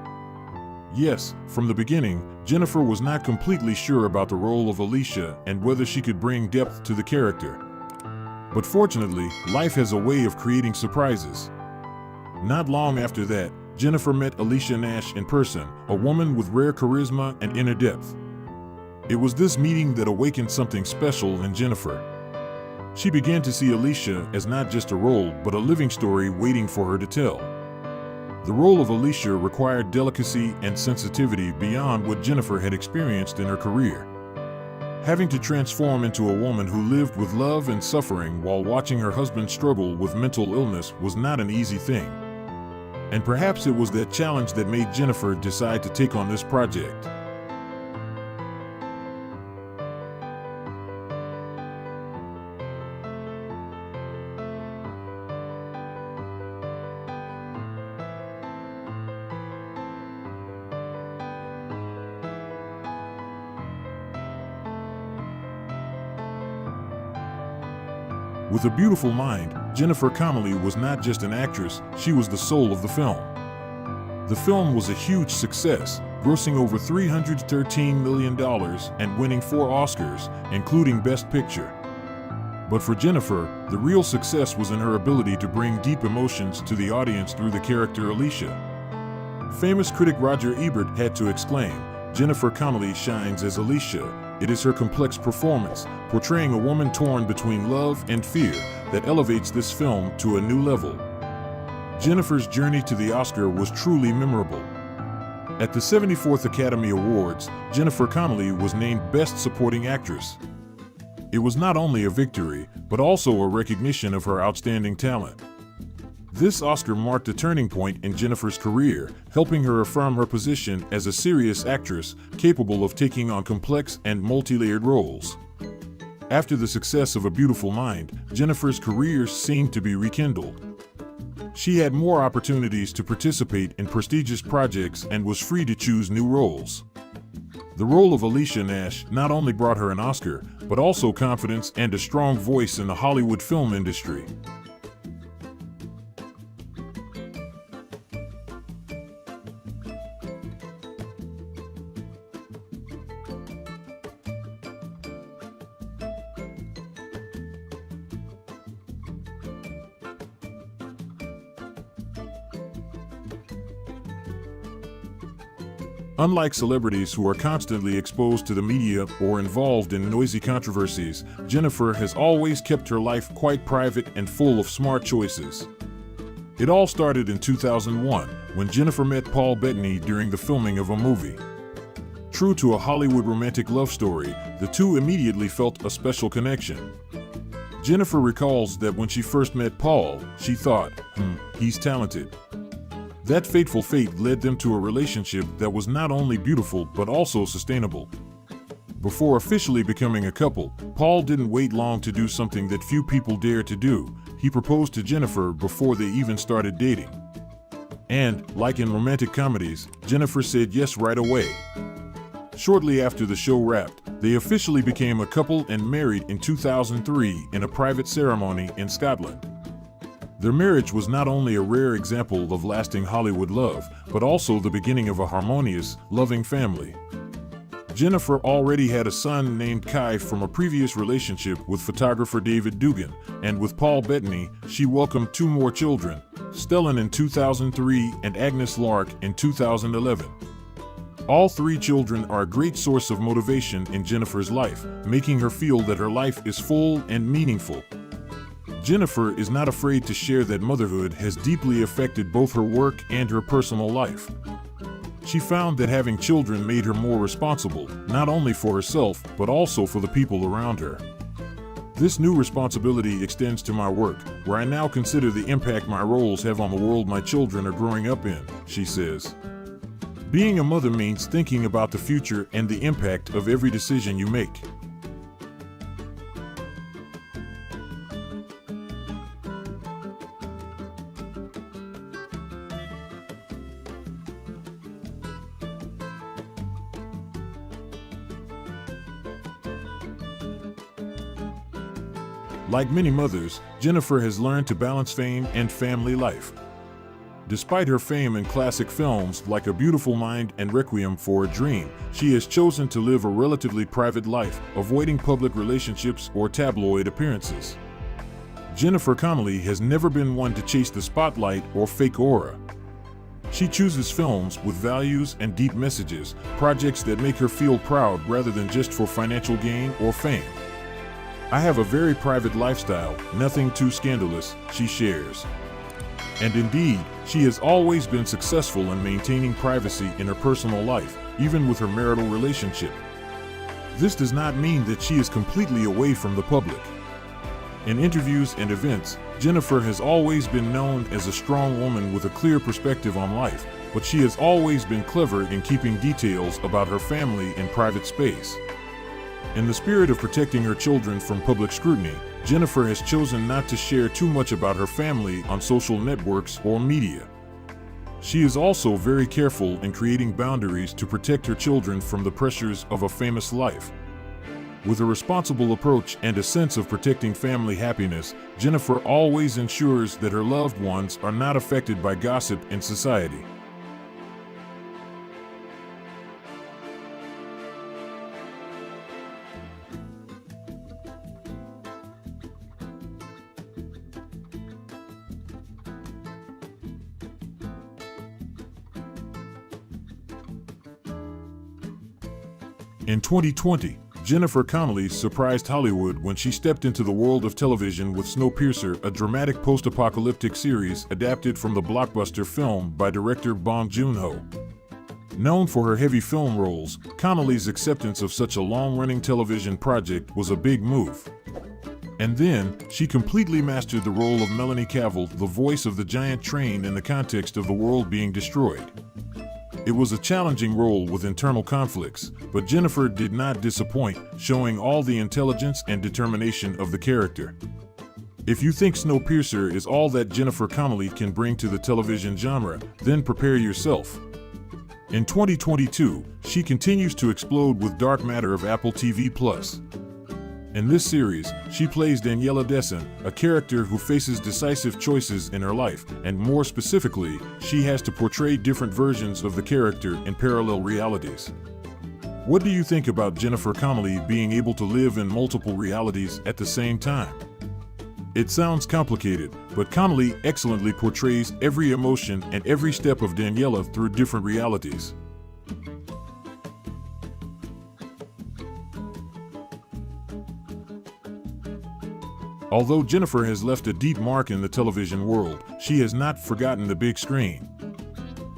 Yes, from the beginning, Jennifer was not completely sure about the role of Alicia and whether she could bring depth to the character. But fortunately, life has a way of creating surprises. Not long after that, Jennifer met Alicia Nash in person, a woman with rare charisma and inner depth. It was this meeting that awakened something special in Jennifer. She began to see Alicia as not just a role, but a living story waiting for her to tell. The role of Alicia required delicacy and sensitivity beyond what Jennifer had experienced in her career. Having to transform into a woman who lived with love and suffering while watching her husband struggle with mental illness was not an easy thing. And perhaps it was that challenge that made Jennifer decide to take on this project. With a beautiful mind, Jennifer Connelly was not just an actress, she was the soul of the film. The film was a huge success, grossing over $313 million and winning 4 Oscars, including Best Picture. But for Jennifer, the real success was in her ability to bring deep emotions to the audience through the character Alicia. Famous critic Roger Ebert had to exclaim, "Jennifer Connelly shines as Alicia. It is her complex performance, portraying a woman torn between love and fear, that elevates this film to a new level." Jennifer's journey to the Oscar was truly memorable. At the 74th Academy Awards, Jennifer Connelly was named Best Supporting Actress. It was not only a victory, but also a recognition of her outstanding talent. This Oscar marked a turning point in Jennifer's career, helping her affirm her position as a serious actress capable of taking on complex and multi-layered roles. After the success of A Beautiful Mind, Jennifer's career seemed to be rekindled. She had more opportunities to participate in prestigious projects and was free to choose new roles. The role of Alicia Nash not only brought her an Oscar, but also confidence and a strong voice in the Hollywood film industry. Unlike celebrities who are constantly exposed to the media or involved in noisy controversies, Jennifer has always kept her life quite private and full of smart choices. It all started in 2001, when Jennifer met Paul Bettany during the filming of a movie. True to a Hollywood romantic love story, the two immediately felt a special connection. Jennifer recalls that when she first met Paul, she thought, he's talented. That fateful fate led them to a relationship that was not only beautiful but also sustainable. Before officially becoming a couple, Paul didn't wait long to do something that few people dare to do. He proposed to Jennifer before they even started dating. And, like in romantic comedies, Jennifer said yes right away. Shortly after the show wrapped, they officially became a couple and married in 2003 in a private ceremony in Scotland. Their marriage was not only a rare example of lasting Hollywood love, but also the beginning of a harmonious, loving family. Jennifer already had a son named Kai from a previous relationship with photographer David Dugan, and with Paul Bettany, she welcomed 2 more children, Stellan in 2003 and Agnes Lark in 2011. All 3 children are a great source of motivation in Jennifer's life, making her feel that her life is full and meaningful. Jennifer is not afraid to share that motherhood has deeply affected both her work and her personal life. She found that having children made her more responsible, not only for herself, but also for the people around her. This new responsibility extends to my work, where I now consider the impact my roles have on the world my children are growing up in, she says. Being a mother means thinking about the future and the impact of every decision you make. Like many mothers, Jennifer has learned to balance fame and family life. Despite her fame in classic films like A Beautiful Mind and Requiem for a Dream, she has chosen to live a relatively private life, avoiding public relationships or tabloid appearances. Jennifer Connelly has never been one to chase the spotlight or fake aura. She chooses films with values and deep messages, projects that make her feel proud rather than just for financial gain or fame. "I have a very private lifestyle, nothing too scandalous," she shares. And indeed, she has always been successful in maintaining privacy in her personal life, even with her marital relationship. This does not mean that she is completely away from the public. In interviews and events, Jennifer has always been known as a strong woman with a clear perspective on life, but she has always been clever in keeping details about her family in private space. In the spirit of protecting her children from public scrutiny, Jennifer has chosen not to share too much about her family on social networks or media. She is also very careful in creating boundaries to protect her children from the pressures of a famous life. With a responsible approach and a sense of protecting family happiness, Jennifer always ensures that her loved ones are not affected by gossip in society. In 2020, Jennifer Connelly surprised Hollywood when she stepped into the world of television with Snowpiercer, a dramatic post-apocalyptic series adapted from the blockbuster film by director Bong Joon-ho. Known for her heavy film roles, Connelly's acceptance of such a long-running television project was a big move. And then, she completely mastered the role of Melanie Cavill, the voice of the giant train in the context of the world being destroyed. It was a challenging role with internal conflicts, but Jennifer did not disappoint, showing all the intelligence and determination of the character. If you think Snowpiercer is all that Jennifer Connelly can bring to the television genre, then prepare yourself. In 2022, she continues to explode with Dark Matter of Apple TV+. In this series, she plays Daniela Desson, a character who faces decisive choices in her life, and more specifically, she has to portray different versions of the character in parallel realities. What do you think about Jennifer Connelly being able to live in multiple realities at the same time? It sounds complicated, but Connelly excellently portrays every emotion and every step of Daniela through different realities. Although Jennifer has left a deep mark in the television world, she has not forgotten the big screen.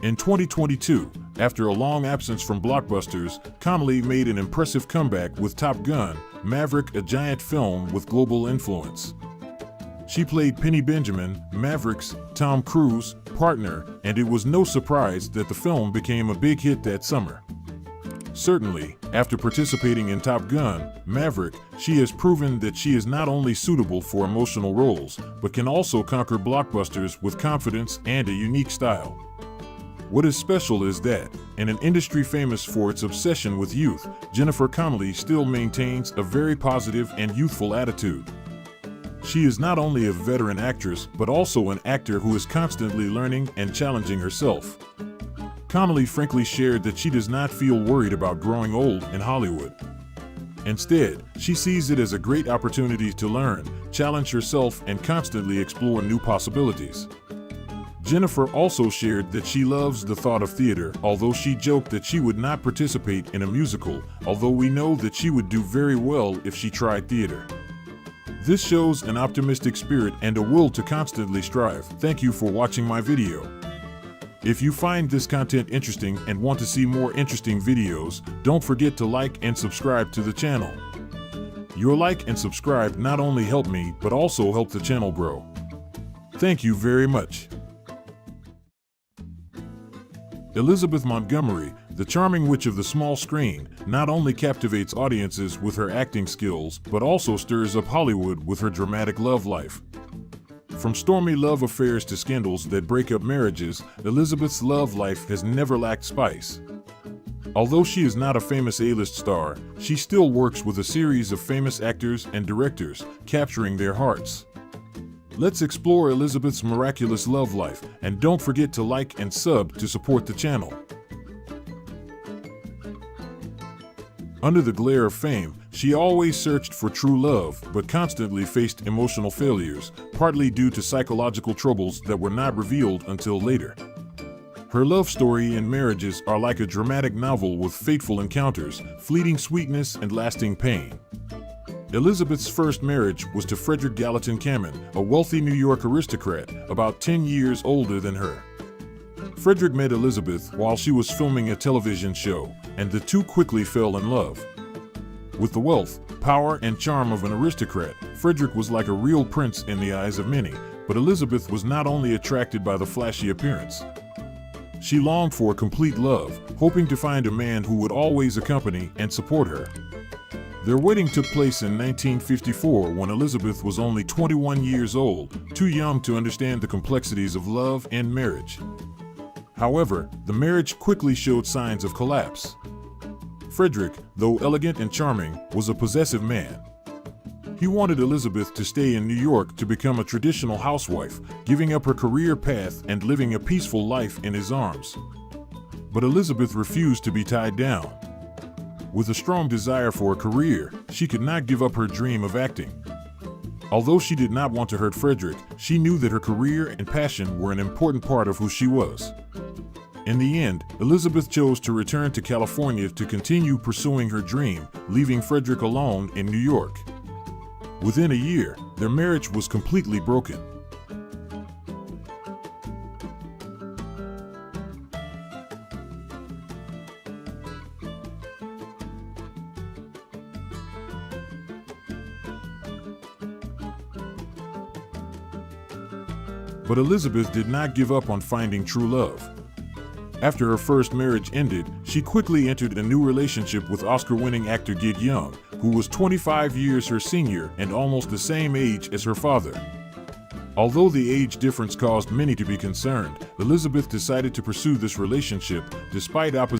In 2022, after a long absence from blockbusters, Connelly made an impressive comeback with Top Gun: Maverick, a giant film with global influence. She played Penny Benjamin, Maverick's Tom Cruise partner, and it was no surprise that the film became a big hit that summer. Certainly, after participating in Top Gun: Maverick, she has proven that she is not only suitable for emotional roles, but can also conquer blockbusters with confidence and a unique style. What is special is that, in an industry famous for its obsession with youth, Jennifer Connelly still maintains a very positive and youthful attitude. She is not only a veteran actress, but also an actor who is constantly learning and challenging herself. Connelly frankly shared that she does not feel worried about growing old in Hollywood. Instead, she sees it as a great opportunity to learn, challenge herself, and constantly explore new possibilities. Jennifer also shared that she loves the thought of theater, although she joked that she would not participate in a musical, although we know that she would do very well if she tried theater. This shows an optimistic spirit and a will to constantly strive. Thank you for watching my video. If you find this content interesting and want to see more interesting videos, don't forget to like and subscribe to the channel. Your like and subscribe not only help me, but also help the channel grow. Thank you very much. Elizabeth Montgomery, the charming witch of the small screen, not only captivates audiences with her acting skills, but also stirs up Hollywood with her dramatic love life. From stormy love affairs to scandals that break up marriages, Elizabeth's love life has never lacked spice. Although she is not a famous A-list star, she still works with a series of famous actors and directors, capturing their hearts. Let's explore Elizabeth's miraculous love life, and don't forget to like and sub to support the channel. Under the glare of fame, she always searched for true love, but constantly faced emotional failures, partly due to psychological troubles that were not revealed until later. Her love story and marriages are like a dramatic novel with fateful encounters, fleeting sweetness, and lasting pain. Elizabeth's first marriage was to Frederick Gallatin Cameron, a wealthy New York aristocrat, about 10 years older than her. Frederick met Elizabeth while she was filming a television show, and the two quickly fell in love. With the wealth, power, and charm of an aristocrat, Frederick was like a real prince in the eyes of many, but Elizabeth was not only attracted by the flashy appearance. She longed for complete love, hoping to find a man who would always accompany and support her. Their wedding took place in 1954 when Elizabeth was only 21 years old, too young to understand the complexities of love and marriage. However, the marriage quickly showed signs of collapse. Frederick, though elegant and charming, was a possessive man. He wanted Elizabeth to stay in New York to become a traditional housewife, giving up her career path and living a peaceful life in his arms. But Elizabeth refused to be tied down. With a strong desire for a career, she could not give up her dream of acting. Although she did not want to hurt Frederick, she knew that her career and passion were an important part of who she was. In the end, Elizabeth chose to return to California to continue pursuing her dream, leaving Frederick alone in New York. Within a year, their marriage was completely broken. But Elizabeth did not give up on finding true love. After her first marriage ended, she quickly entered a new relationship with Oscar-winning actor Gid Young, who was 25 years her senior and almost the same age as her father. Although the age difference caused many to be concerned, Elizabeth decided to pursue this relationship despite opposition.